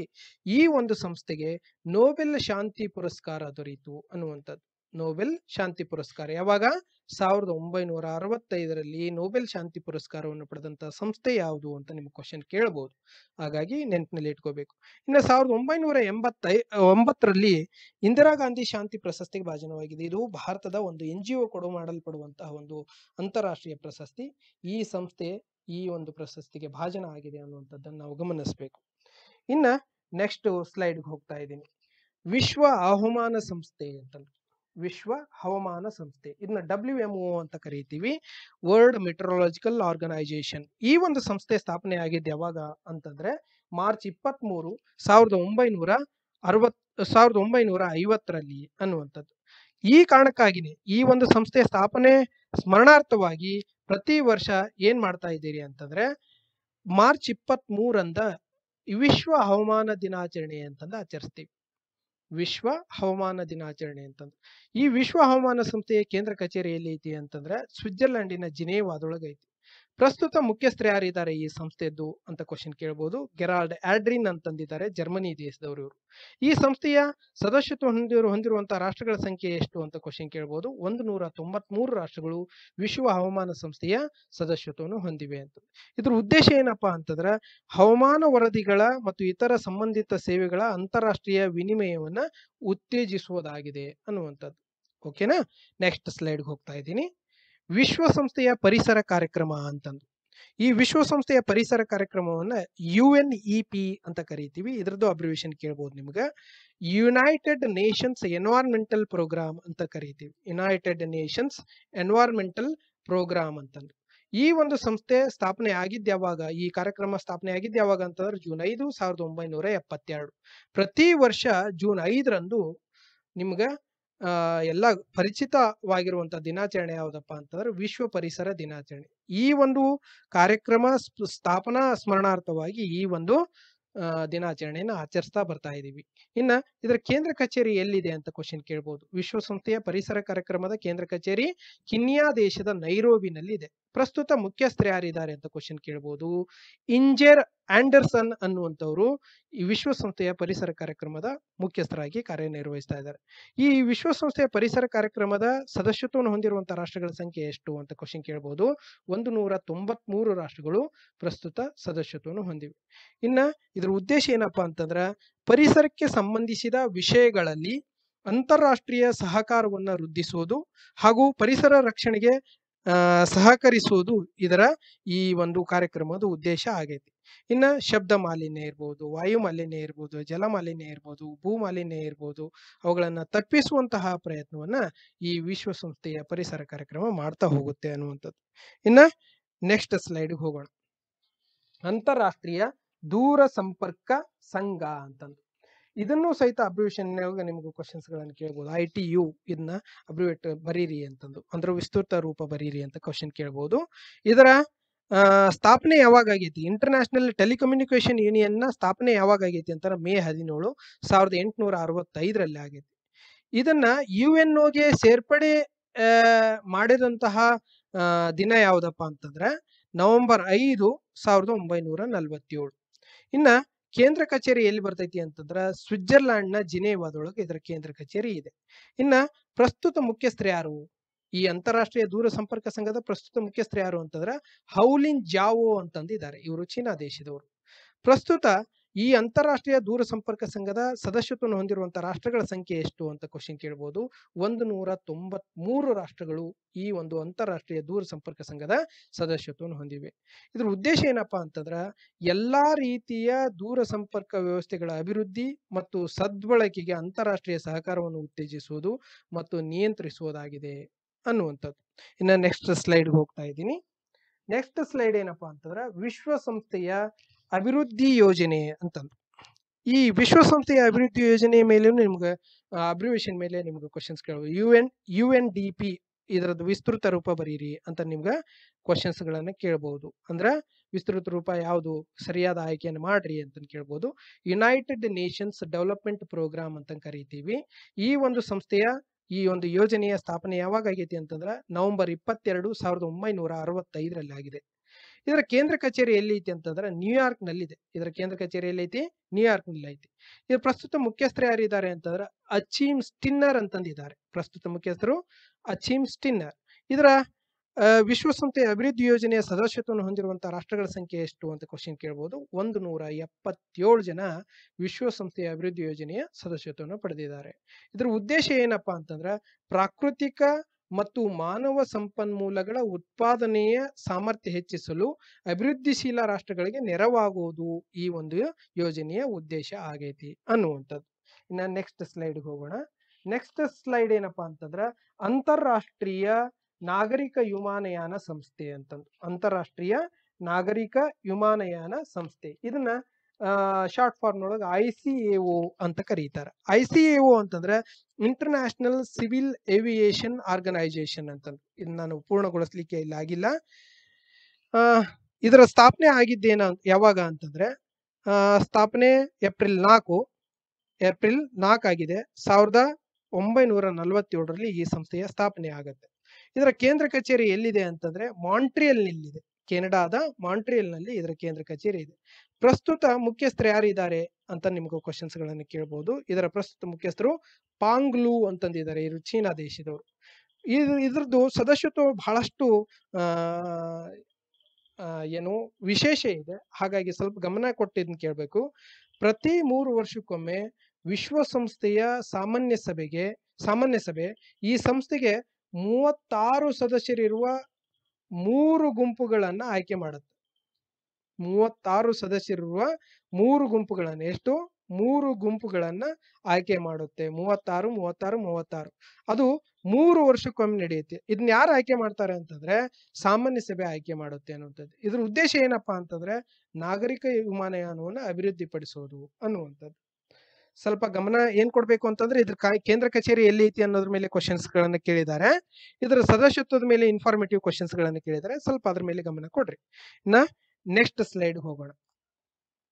ಈ ಒಂದು ಸಂಸ್ಥೆಗೆ ನೊಬೆಲ್ ಶಾಂತಿ ಪುರಸ್ಕಾರ ದೊರೆಯಿತು ಅನ್ನುವಂಥದ್ದು. ನೊಬೆಲ್ ಶಾಂತಿ ಪುರಸ್ಕಾರ ಯಾವಾಗ? 1965ರಲ್ಲಿ ನೊಬೆಲ್ ಶಾಂತಿ ಪುರಸ್ಕಾರವನ್ನು ಪಡೆದಂತಹ ಸಂಸ್ಥೆ ಯಾವುದು ಅಂತ ನಿಮ್ಗೆ ಕ್ವಶನ್ ಕೇಳಬಹುದು. ಹಾಗಾಗಿ ನೆನಪಿನಲ್ಲಿ ಇಟ್ಕೋಬೇಕು. ಇನ್ನು 1989ರಲ್ಲಿ ಇಂದಿರಾ ಗಾಂಧಿ ಶಾಂತಿ ಪ್ರಶಸ್ತಿಗೆ ಭಾಜನವಾಗಿದೆ. ಇದು ಭಾರತದ ಒಂದು NGO ಕೊಡು ಮಾಡಲ್ಪಡುವಂತಹ ಒಂದು ಅಂತಾರಾಷ್ಟ್ರೀಯ ಪ್ರಶಸ್ತಿ. ಈ ಸಂಸ್ಥೆ ಈ ಒಂದು ಪ್ರಶಸ್ತಿಗೆ ಭಾಜನ ಆಗಿದೆ ಅನ್ನುವಂಥದ್ದನ್ನು ನಾವು ಗಮನಿಸಬೇಕು. ಇನ್ನ ನೆಕ್ಸ್ಟ್ ಸ್ಲೈಡ್ಗೆ ಹೋಗ್ತಾ ಇದ್ದೀನಿ. ವಿಶ್ವ ಹವಾಮಾನ ಸಂಸ್ಥೆ ಅಂತಂದ್ರೆ, ವಿಶ್ವ ಹವಾಮಾನ ಸಂಸ್ಥೆ ಇದನ್ನ WMO ಅಂತ ಕರೀತೀವಿ, ವರ್ಲ್ಡ್ ಮೆಟ್ರೋಲಾಜಿಕಲ್ ಆರ್ಗನೈಜೇಷನ್. ಈ ಒಂದು ಸಂಸ್ಥೆ ಸ್ಥಾಪನೆ ಆಗಿದ್ದು ಯಾವಾಗ ಅಂತಂದ್ರೆ ಮಾರ್ಚ್ 23, 1950ರಲ್ಲಿ ಅನ್ನುವಂಥದ್ದು. ಈ ಕಾರಣಕ್ಕಾಗಿನೇ ಈ ಒಂದು ಸಂಸ್ಥೆಯ ಸ್ಥಾಪನೆ ಸ್ಮರಣಾರ್ಥವಾಗಿ ಪ್ರತಿ ವರ್ಷ ಏನ್ ಮಾಡ್ತಾ ಇದ್ದೀರಿ ಅಂತಂದ್ರೆ ಮಾರ್ಚ್ 23ರಂದ ವಿಶ್ವ ಹವಾಮಾನ ದಿನಾಚರಣೆ ಅಂತಂದು ಆಚರಿಸ್ತೀವಿ. ವಿಶ್ವ ಹವಾಮಾನ ದಿನಾಚರಣೆ ಅಂತಂದು. ಈ ವಿಶ್ವ ಹವಾಮಾನ ಸಂಸ್ಥೆಯ ಕೇಂದ್ರ ಕಚೇರಿ ಎಲ್ಲಿ ಐತಿ ಅಂತಂದ್ರೆ ಸ್ವಿಟ್ಜರ್ಲೆಂಡಿನ ಜಿನೇವಾದೊಳಗೆ ಐತಿ. ಪ್ರಸ್ತುತ ಮುಖ್ಯಸ್ಥರು ಯಾರಿದ್ದಾರೆ ಈ ಸಂಸ್ಥೆದ್ದು ಅಂತ ಕ್ವಶನ್ ಕೇಳಬಹುದು. ಗೆರಾಲ್ಡ್ ಆಡ್ರಿನ್ ಅಂತಂದಿದ್ದಾರೆ, ಜರ್ಮನಿ ದೇಶದವರು ಇವರು. ಈ ಸಂಸ್ಥೆಯ ಸದಸ್ಯತ್ವ ಹೊಂದಿರುವಂತಹ ರಾಷ್ಟ್ರಗಳ ಸಂಖ್ಯೆ ಎಷ್ಟು ಅಂತ ಕ್ವಶನ್ ಕೇಳಬಹುದು. 193 ರಾಷ್ಟ್ರಗಳು ವಿಶ್ವ ಹವಾಮಾನ ಸಂಸ್ಥೆಯ ಸದಸ್ಯತ್ವವನ್ನು ಹೊಂದಿವೆ ಅಂತ. ಇದ್ರ ಉದ್ದೇಶ ಏನಪ್ಪಾ ಅಂತಂದ್ರೆ ಹವಾಮಾನ ವರದಿಗಳ ಮತ್ತು ಇತರ ಸಂಬಂಧಿತ ಸೇವೆಗಳ ಅಂತಾರಾಷ್ಟ್ರೀಯ ವಿನಿಮಯವನ್ನ ಉತ್ತೇಜಿಸುವುದಾಗಿದೆ ಅನ್ನುವಂಥದ್ದು. ಓಕೆನಾ? ನೆಕ್ಸ್ಟ್ ಸ್ಲೈಡ್ಗೆ ಹೋಗ್ತಾ ಇದ್ದೀನಿ. ವಿಶ್ವಸಂಸ್ಥೆಯ ಪರಿಸರ ಕಾರ್ಯಕ್ರಮ ಅಂತಂದು. ಈ ವಿಶ್ವಸಂಸ್ಥೆಯ ಪರಿಸರ ಕಾರ್ಯಕ್ರಮವನ್ನ UNEP ಅಂತ ಕರೀತೀವಿ. ಇದರದ್ದು ಅಬ್ರಿವೇಷನ್ ಕೇಳಬಹುದು ನಿಮ್ಗೆ. ಯುನೈಟೆಡ್ ನೇಷನ್ಸ್ ಎನ್ವೈರನ್ಮೆಂಟಲ್ ಪ್ರೋಗ್ರಾಮ್ ಅಂತ ಕರೀತೀವಿ. ಯುನೈಟೆಡ್ ನೇಷನ್ಸ್ ಎನ್ವೈರನ್ಮೆಂಟಲ್ ಪ್ರೋಗ್ರಾಮ್ ಅಂತಂದು. ಈ ಒಂದು ಸಂಸ್ಥೆ ಸ್ಥಾಪನೆ ಆಗಿದ್ದು ಯಾವಾಗ? ಈ ಕಾರ್ಯಕ್ರಮ ಸ್ಥಾಪನೆ ಆಗಿದ್ದು ಯಾವಾಗ ಅಂತಂದ್ರೆ ಜೂನ್ 5, 1972. ಪ್ರತಿ ವರ್ಷ ಜೂನ್ 5ರಂದು ನಿಮ್ಗ ಎಲ್ಲ ಪರಿಚಿತವಾಗಿರುವಂತಹ ದಿನಾಚರಣೆ ಯಾವುದಪ್ಪ ಅಂತಂದ್ರೆ ವಿಶ್ವ ಪರಿಸರ ದಿನಾಚರಣೆ. ಈ ಒಂದು ಕಾರ್ಯಕ್ರಮ ಸ್ಥಾಪನಾ ಸ್ಮರಣಾರ್ಥವಾಗಿ ಈ ಒಂದು ದಿನಾಚರಣೆಯನ್ನು ಆಚರಿಸ್ತಾ ಬರ್ತಾ ಇದೀವಿ. ಇನ್ನ ಇದರ ಕೇಂದ್ರ ಕಚೇರಿ ಎಲ್ಲಿದೆ ಅಂತ ಕ್ವಶನ್ ಕೇಳಬಹುದು. ವಿಶ್ವಸಂಸ್ಥೆಯ ಪರಿಸರ ಕಾರ್ಯಕ್ರಮದ ಕೇಂದ್ರ ಕಚೇರಿ ಕಿನ್ಯಾ ದೇಶದ ನೈರೋಬಿನಲ್ಲಿ ಇದೆ. ಪ್ರಸ್ತುತ ಮುಖ್ಯಸ್ಥರು ಯಾರಿದ್ದಾರೆ ಅಂತ ಕ್ವಶನ್ ಕೇಳಬಹುದು. ಇಂಜೆರ್ ಆಂಡರ್ಸನ್ ಅನ್ನುವಂಥವ್ರು ಈ ವಿಶ್ವಸಂಸ್ಥೆಯ ಪರಿಸರ ಕಾರ್ಯಕ್ರಮದ ಮುಖ್ಯಸ್ಥರಾಗಿ ಕಾರ್ಯನಿರ್ವಹಿಸ್ತಾ ಇದ್ದಾರೆ. ಈ ವಿಶ್ವಸಂಸ್ಥೆಯ ಪರಿಸರ ಕಾರ್ಯಕ್ರಮದ ಸದಸ್ಯತ್ವವನ್ನು ಹೊಂದಿರುವಂತಹ ರಾಷ್ಟ್ರಗಳ ಸಂಖ್ಯೆ ಎಷ್ಟು ಅಂತ ಕ್ವಶನ್ ಕೇಳಬಹುದು. 193 ರಾಷ್ಟ್ರಗಳು ಪ್ರಸ್ತುತ ಸದಸ್ಯತ್ವವನ್ನು ಹೊಂದಿವೆ. ಇನ್ನ ಇದರ ಉದ್ದೇಶ ಏನಪ್ಪಾ ಅಂತಂದ್ರ ಪರಿಸರಕ್ಕೆ ಸಂಬಂಧಿಸಿದ ವಿಷಯಗಳಲ್ಲಿ ಅಂತಾರಾಷ್ಟ್ರೀಯ ಸಹಕಾರವನ್ನು ವೃದ್ಧಿಸುವುದು ಹಾಗೂ ಪರಿಸರ ರಕ್ಷಣೆಗೆ ಸಹಕರಿಸುವುದು ಇದರ ಈ ಒಂದು ಕಾರ್ಯಕ್ರಮದ ಉದ್ದೇಶ ಆಗೈತಿ. ಇನ್ನ ಶಬ್ದ ಮಾಲಿನ್ಯ ಇರ್ಬೋದು, ವಾಯು ಮಾಲಿನ್ಯ ಇರ್ಬೋದು, ಜಲ ಮಾಲಿನ್ಯ ಇರ್ಬೋದು, ಭೂ ಮಾಲಿನ್ಯ ಇರ್ಬೋದು, ಅವುಗಳನ್ನ ತಪ್ಪಿಸುವಂತಹ ಪ್ರಯತ್ನವನ್ನ ಈ ವಿಶ್ವಸಂಸ್ಥೆಯ ಪರಿಸರ ಕಾರ್ಯಕ್ರಮ ಮಾಡ್ತಾ ಹೋಗುತ್ತೆ ಅನ್ನುವಂಥದ್ದು. ಇನ್ನ ನೆಕ್ಸ್ಟ್ ಸ್ಲೈಡ್ ಹೋಗೋಣ. ಅಂತಾರಾಷ್ಟ್ರೀಯ ದೂರ ಸಂಪರ್ಕ ಸಂಘ ಅಂತಂದು. ಇದನ್ನು ಸಹಿತ ಅಬ್ರಿವೇಷನ್ ನಿಮ್ಗೆ ಕ್ವಶನ್ಸ್ ಗಳನ್ನು ಕೇಳಬಹುದು. ITU ಇದನ್ನ ಅಬ್ರಿವೇಟ್ ಬರೀರಿ ಅಂತಂದು, ಅಂದ್ರೆ ವಿಸ್ತೃತ ರೂಪ ಬರೀರಿ ಅಂತ ಕ್ವಶನ್ ಕೇಳಬಹುದು. ಇದರ ಸ್ಥಾಪನೆ ಯಾವಾಗ ಆಗೈತಿ? ಇಂಟರ್ನ್ಯಾಷನಲ್ ಟೆಲಿಕಮ್ಯುನಿಕೇಶನ್ ಯೂನಿಯನ್ ನ ಸ್ಥಾಪನೆ ಯಾವಾಗ ಆಗೈತಿ ಅಂತ ಮೇ 17, 1865ರಲ್ಲಿ ಆಗೈತಿ. ಇದನ್ನ UNOಗೆ ಸೇರ್ಪಡೆ ಮಾಡಿದಂತಹ ದಿನ ಯಾವ್ದಪ್ಪ ಅಂತಂದ್ರೆ ನವೆಂಬರ್ 5, 1947. ಇನ್ನ ಕೇಂದ್ರ ಕಚೇರಿ ಎಲ್ಲಿ ಬರ್ತೈತಿ ಅಂತಂದ್ರ ಸ್ವಿಟ್ಜರ್ಲ್ಯಾಂಡ್ ನ ಜಿನೇವಾದೊಳಗೆ ಇದರ ಕೇಂದ್ರ ಕಚೇರಿ ಇದೆ. ಇನ್ನ ಪ್ರಸ್ತುತ ಮುಖ್ಯಸ್ಥರು ಯಾರು? ಈ ಅಂತಾರಾಷ್ಟ್ರೀಯ ದೂರ ಸಂಪರ್ಕ ಸಂಘದ ಪ್ರಸ್ತುತ ಮುಖ್ಯಸ್ಥರು ಯಾರು ಅಂತಂದ್ರ ಹೌಲಿನ್ ಜಾವೋ ಅಂತಂದಿದ್ದಾರೆ. ಇವರು ಚೀನಾ ದೇಶದವರು. ಪ್ರಸ್ತುತ ಈ ಅಂತಾರಾಷ್ಟ್ರೀಯ ದೂರ ಸಂಪರ್ಕ ಸಂಘದ ಸದಸ್ಯತ್ವವನ್ನು ಹೊಂದಿರುವಂತಹ ರಾಷ್ಟ್ರಗಳ ಸಂಖ್ಯೆ ಎಷ್ಟು ಅಂತ ಕ್ವಶನ್ ಕೇಳಬಹುದು. 193 ರಾಷ್ಟ್ರಗಳು ಈ ಒಂದು ಅಂತಾರಾಷ್ಟ್ರೀಯ ದೂರ ಸಂಪರ್ಕ ಸಂಘದ ಸದಸ್ಯತ್ವವನ್ನು ಹೊಂದಿವೆ. ಇದ್ರ ಉದ್ದೇಶ ಏನಪ್ಪಾ ಅಂತಂದ್ರ ಎಲ್ಲಾ ರೀತಿಯ ದೂರ ಸಂಪರ್ಕ ವ್ಯವಸ್ಥೆಗಳ ಅಭಿವೃದ್ಧಿ ಮತ್ತು ಸದ್ಬಳಕೆಗೆ ಅಂತಾರಾಷ್ಟ್ರೀಯ ಸಹಕಾರವನ್ನು ಉತ್ತೇಜಿಸುವುದು ಮತ್ತು ನಿಯಂತ್ರಿಸುವುದಾಗಿದೆ ಅನ್ನುವಂಥದ್ದು. ಇನ್ನು ನೆಕ್ಸ್ಟ್ ಸ್ಲೈಡ್ಗೆ ಹೋಗ್ತಾ ಇದ್ದೀನಿ. ನೆಕ್ಸ್ಟ್ ಸ್ಲೈಡ್ ಏನಪ್ಪಾ ಅಂತಂದ್ರ ವಿಶ್ವಸಂಸ್ಥೆಯ ಅಭಿವೃದ್ಧಿ ಯೋಜನೆ ಅಂತಂದು. ಈ ವಿಶ್ವಸಂಸ್ಥೆಯ ಅಭಿವೃದ್ಧಿ ಯೋಜನೆ ಮೇಲೆ ನಿಮ್ಗೆ ಅಬ್ರಿವೇಷನ್ ಮೇಲೆ ನಿಮ್ಗೆ ಕ್ವಶನ್ಸ್ ಕೇಳಬಹುದು. UNDP ಇದರದ್ದು ವಿಸ್ತೃತ ರೂಪ ಬರೀರಿ ಅಂತ ನಿಮ್ಗೆ ಕ್ವಶನ್ಸ್ ಗಳನ್ನ ಕೇಳಬಹುದು. ಅಂದ್ರ ವಿಸ್ತೃತ ರೂಪ ಯಾವುದು, ಸರಿಯಾದ ಆಯ್ಕೆಯನ್ನು ಮಾಡ್ರಿ ಅಂತ ಕೇಳ್ಬೋದು. ಯುನೈಟೆಡ್ ನೇಷನ್ಸ್ ಡೆವಲಪ್ಮೆಂಟ್ ಪ್ರೋಗ್ರಾಮ್ ಅಂತ ಕರಿತೀವಿ. ಈ ಒಂದು ಸಂಸ್ಥೆಯ ಈ ಒಂದು ಯೋಜನೆಯ ಸ್ಥಾಪನೆ ಯಾವಾಗ ಆಗೈತಿ ಅಂತಂದ್ರೆ ನವೆಂಬರ್ 22, 1965ರಲ್ಲಿ ಆಗಿದೆ. ಇದರ ಕೇಂದ್ರ ಕಚೇರಿ ಎಲ್ಲಿ ಐತಿ ಅಂತಂದ್ರೆ ನ್ಯೂಯಾರ್ಕ್ ನಲ್ಲಿದೆ. ಇದರ ಕೇಂದ್ರ ಕಚೇರಿ ಎಲ್ಲಿ ಐತಿ? ನ್ಯೂಯಾರ್ಕ್ ನಲ್ಲಿ ಐತಿ. ಇದರ ಪ್ರಸ್ತುತ ಮುಖ್ಯಸ್ಥರು ಯಾರಿದ್ದಾರೆ ಅಂತಂದ್ರೆ ಅಚೀಮ್ ಸ್ಟಿನ್ನರ್ ಅಂತಂದಿದ್ದಾರೆ. ಪ್ರಸ್ತುತ ಮುಖ್ಯಸ್ಥರು ಅಚೀಮ್ ಸ್ಟಿನ್ನರ್. ಇದರ ವಿಶ್ವಸಂಸ್ಥೆಯ ಅಭಿವೃದ್ಧಿ ಯೋಜನೆಯ ಸದಸ್ಯತ್ವವನ್ನು ಹೊಂದಿರುವಂತಹ ರಾಷ್ಟ್ರಗಳ ಸಂಖ್ಯೆ ಎಷ್ಟು ಅಂತ ಕ್ವಶನ್ ಕೇಳಬಹುದು. 177 ಜನ ವಿಶ್ವಸಂಸ್ಥೆಯ ಅಭಿವೃದ್ಧಿ ಯೋಜನೆಯ ಸದಸ್ಯತ್ವವನ್ನು ಪಡೆದಿದ್ದಾರೆ. ಇದರ ಉದ್ದೇಶ ಏನಪ್ಪಾ ಅಂತಂದ್ರೆ ಪ್ರಾಕೃತಿಕ ಮತ್ತು ಮಾನವ ಸಂಪನ್ಮೂಲಗಳ ಉತ್ಪಾದನೆಯ ಸಾಮರ್ಥ್ಯ ಹೆಚ್ಚಿಸಲು ಅಭಿವೃದ್ಧಿಶೀಲ ರಾಷ್ಟ್ರಗಳಿಗೆ ನೆರವಾಗುವುದು ಈ ಒಂದು ಯೋಜನೆಯ ಉದ್ದೇಶ ಆಗೈತಿ ಅನ್ನುವಂಥದ್ದು. ಇನ್ನು ನೆಕ್ಸ್ಟ್ ಸ್ಲೈಡ್ಗೆ ಹೋಗೋಣ. ನೆಕ್ಸ್ಟ್ ಸ್ಲೈಡ್ ಏನಪ್ಪಾ ಅಂತಂದ್ರೆ ಅಂತಾರಾಷ್ಟ್ರೀಯ ನಾಗರಿಕ ವಿಮಾನಯಾನ ಸಂಸ್ಥೆ ಅಂತಂದು. ಅಂತಾರಾಷ್ಟ್ರೀಯ ನಾಗರಿಕ ವಿಮಾನಯಾನ ಸಂಸ್ಥೆ ಇದನ್ನ ಶಾರ್ಟ್ ಫಾರ್ಮ್ ಒಳಗೆ ICAO ಅಂತ ಕರೀತಾರೆ. ICAO ಅಂತಂದ್ರೆ ಇಂಟರ್ನ್ಯಾಷನಲ್ ಸಿವಿಲ್ ಏವಿಯೇಷನ್ ಆರ್ಗನೈಸೇಷನ್ ಅಂತಂದು. ಇದನ್ನ ನಾನು ಪೂರ್ಣಗೊಳಿಸ್ಲಿಕ್ಕೆ ಇಲ್ಲ ಆಗಿಲ್ಲ. ಇದರ ಸ್ಥಾಪನೆ ಆಗಿದ್ದೇನ ಯಾವಾಗ ಅಂತಂದ್ರೆ ಸ್ಥಾಪನೆ ಏಪ್ರಿಲ್ 4 ಆಗಿದೆ. 1947ರಲ್ಲಿ ಈ ಸಂಸ್ಥೆಯ ಸ್ಥಾಪನೆ ಆಗುತ್ತೆ. ಇದರ ಕೇಂದ್ರ ಕಚೇರಿ ಎಲ್ಲಿದೆ ಅಂತಂದ್ರೆ ಮಾಂಟ್ರಿಯಲ್ ನಲ್ಲಿದೆ. ಕೆನಡಾದ ಮಾಂಟ್ರಿಯಲ್ ನಲ್ಲಿ ಇದರ ಕೇಂದ್ರ ಕಚೇರಿ ಇದೆ. ಪ್ರಸ್ತುತ ಮುಖ್ಯಸ್ಥರು ಯಾರಿದ್ದಾರೆ ಅಂತ ನಿಮ್ಗೆ ಕ್ವಶನ್ಸ್ ಗಳನ್ನು ಕೇಳಬಹುದು. ಇದರ ಪ್ರಸ್ತುತ ಮುಖ್ಯಸ್ಥರು ಪಾಂಗ್ಲು ಅಂತಂದಿದ್ದಾರೆ. ಇವರು ಚೀನಾ ದೇಶದವರು. ಇದ್ರದ್ದು ಸದಸ್ಯತ್ವ ಬಹಳಷ್ಟು ಏನು ವಿಶೇಷ ಇದೆ. ಹಾಗಾಗಿ ಸ್ವಲ್ಪ ಗಮನ ಕೊಟ್ಟಿದ್ದನ್ನ ಕೇಳಬೇಕು. ಪ್ರತಿ 3 ವರ್ಷಕ್ಕೊಮ್ಮೆ ವಿಶ್ವಸಂಸ್ಥೆಯ ಸಾಮಾನ್ಯ ಸಭೆ ಈ ಸಂಸ್ಥೆಗೆ 36 ಸದಸ್ಯರಿರುವ 3 ಗುಂಪುಗಳನ್ನ ಆಯ್ಕೆ ಮಾಡುತ್ತೆ. 36 ಸದಸ್ಯರಿರುವ 3 ಗುಂಪುಗಳನ್ನ ಎಷ್ಟು 3 ಗುಂಪುಗಳನ್ನ ಆಯ್ಕೆ ಮಾಡುತ್ತೆ. 36 ಅದು 3 ವರ್ಷಕ್ಕೊಮ್ಮೆ ನಡೆಯುತ್ತೆ. ಇದನ್ನ ಯಾರು ಆಯ್ಕೆ ಮಾಡ್ತಾರೆ ಅಂತಂದ್ರೆ ಸಾಮಾನ್ಯ ಸಭೆ ಆಯ್ಕೆ ಮಾಡುತ್ತೆ ಅನ್ನುವಂಥದ್ದು. ಇದ್ರ ಉದ್ದೇಶ ಏನಪ್ಪಾ ಅಂತಂದ್ರೆ ನಾಗರಿಕ ವಿಮಾನಯಾನವನ್ನು ಅಭಿವೃದ್ಧಿಪಡಿಸೋದು ಅನ್ನುವಂಥದ್ದು. ಸ್ವಲ್ಪ ಗಮನ ಏನ್ ಕೊಡ್ಬೇಕು ಅಂತಂದ್ರೆ ಇದ್ರ ಕೇಂದ್ರ ಕಚೇರಿ ಎಲ್ಲಿ ಐತಿ ಅನ್ನೋದ್ರ ಮೇಲೆ ಕ್ವಶನ್ಸ್ ಗಳನ್ನ ಕೇಳಿದ್ದಾರೆ. ಇದರ ಸದಸ್ಯತ್ವದ ಮೇಲೆ ಇನ್ಫಾರ್ಮೇಟಿವ್ ಕ್ವಶನ್ಸ್ ಗಳನ್ನ ಕೇಳಿದ್ದಾರೆ. ಸ್ವಲ್ಪ ಅದ್ರ ಮೇಲೆ ಗಮನ ಕೊಡ್ರಿ. ಇನ್ನ ನೆಕ್ಸ್ಟ್ ಸ್ಲೈಡ್ ಹೋಗೋಣ.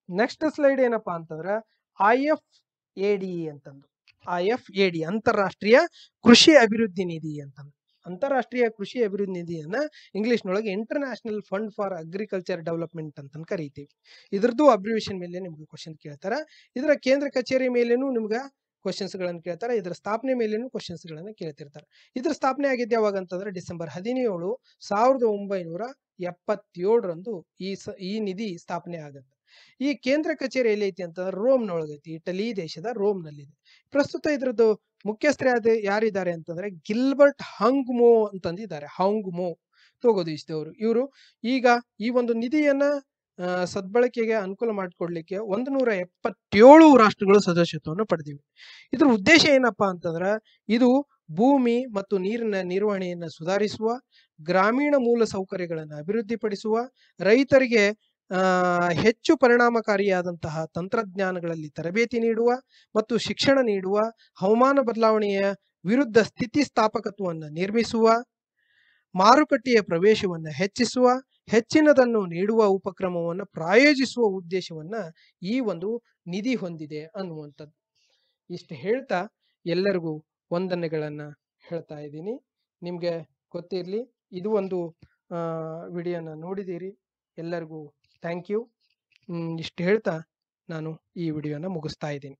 ನೆಕ್ಸ್ಟ್ ಸ್ಲೈಡ್ ಏನಪ್ಪಾ ಅಂತಂದ್ರೆ IFAD ಅಂತಂದು. IFAD ಅಂತಾರಾಷ್ಟ್ರೀಯ ಕೃಷಿ ಅಭಿವೃದ್ಧಿ ನಿಧಿ ಅಂತಂದು. ಅಂತಾರಾಷ್ಟ್ರೀಯ ಕೃಷಿ ಅಭಿವೃದ್ಧಿ ನಿಧಿಯನ್ನ ಇಂಗ್ಲಿಷ್ ನೊಳಗೆ international fund for agriculture development ಅಂತ ಕರೀತೀವಿ. ಇದ್ರದ್ದು ಅಬ್ರಿವೇಷನ್ ಮೇಲೆ ನಿಮ್ಗೆ ಕ್ವಶನ್ ಕೇಳ್ತಾರೆ. ಇದರ ಕೇಂದ್ರ ಕಚೇರಿ ಮೇಲೇನು ನಿಮ್ಗೆ ಕ್ವಶನ್ಸ್ ಗಳನ್ನು ಕೇಳ್ತಾರೆ. ಇದರ ಸ್ಥಾಪನೆ ಮೇಲೇನು ಕ್ವಶನ್ಸ್ ಗಳನ್ನ ಕೇಳ್ತಿರ್ತಾರೆ. ಇದ್ರ ಸ್ಥಾಪನೆ ಆಗಿದ್ದು ಯಾವಾಗ ಅಂತಂದ್ರೆ ಡಿಸೆಂಬರ್ 17, 1977ರಂದು ಈ ನಿಧಿ ಸ್ಥಾಪನೆ ಆಗುತ್ತೆ. ಈ ಕೇಂದ್ರ ಕಚೇರಿ ಎಲ್ಲಿ ಐತಿ ಅಂತಂದ್ರೆ ರೋಮ್ನೊಳಗೈತಿ. ಇಟಲಿ ದೇಶದ ರೋಮ್ ನಲ್ಲಿದೆ. ಪ್ರಸ್ತುತ ಇದ್ರದ್ದು ಮುಖ್ಯಸ್ಥರು ಯಾರಿದ್ದಾರೆ ಅಂತಂದ್ರೆ ಗಿಲ್ಬರ್ಟ್ ಹಂಗ್ಮೋ ಅಂತಂದಿದ್ದಾರೆ. ಹಂಗ್ಮೋ ತಗೋದಿಸಿದವರು. ಇವರು ಈಗ ಈ ಒಂದು ನಿಧಿಯನ್ನ ಸದ್ಬಳಕೆಗೆ ಅನುಕೂಲ ಮಾಡಿಕೊಡ್ಲಿಕ್ಕೆ 177 ರಾಷ್ಟ್ರಗಳು ಸದಸ್ಯತ್ವವನ್ನು ಪಡೆದಿವೆ. ಇದ್ರ ಉದ್ದೇಶ ಏನಪ್ಪಾ ಅಂತಂದ್ರೆ ಇದು ಭೂಮಿ ಮತ್ತು ನೀರಿನ ನಿರ್ವಹಣೆಯನ್ನು ಸುಧಾರಿಸುವ, ಗ್ರಾಮೀಣ ಮೂಲ ಸೌಕರ್ಯಗಳನ್ನು ಅಭಿವೃದ್ಧಿಪಡಿಸುವ, ರೈತರಿಗೆ ಹೆಚ್ಚು ಪರಿಣಾಮಕಾರಿಯಾದಂತಹ ತಂತ್ರಜ್ಞಾನಗಳಲ್ಲಿ ತರಬೇತಿ ನೀಡುವ ಮತ್ತು ಶಿಕ್ಷಣ ನೀಡುವ, ಹವಾಮಾನ ಬದಲಾವಣೆಯ ವಿರುದ್ಧ ಸ್ಥಿತಿಸ್ಥಾಪಕತ್ವವನ್ನು ನಿರ್ಮಿಸುವ, ಮಾರುಕಟ್ಟೆಯ ಪ್ರವೇಶವನ್ನು ಹೆಚ್ಚಿಸುವ, ಹೆಚ್ಚಿನದನ್ನು ನೀಡುವ ಉಪಕ್ರಮವನ್ನು ಪ್ರಾಯೋಜಿಸುವ ಉದ್ದೇಶವನ್ನ ಈ ಒಂದು ನಿಧಿ ಹೊಂದಿದೆ ಅನ್ನುವಂಥದ್ದು. ಇಷ್ಟು ಹೇಳ್ತಾ ಎಲ್ಲರಿಗೂ ವಂದನೆಗಳನ್ನ ಹೇಳ್ತಾ ಇದ್ದೀನಿ. ನಿಮ್ಗೆ ಗೊತ್ತಿರಲಿ ಇದು ಒಂದು ವಿಡಿಯೋನ ನೋಡಿದ್ದೀರಿ. ಎಲ್ಲರಿಗೂ ಥ್ಯಾಂಕ್ ಯು. ಇಷ್ಟು ಹೇಳ್ತಾ ನಾನು ಈ ವಿಡಿಯೋನ ಮುಗಿಸ್ತಾ ಇದ್ದೀನಿ.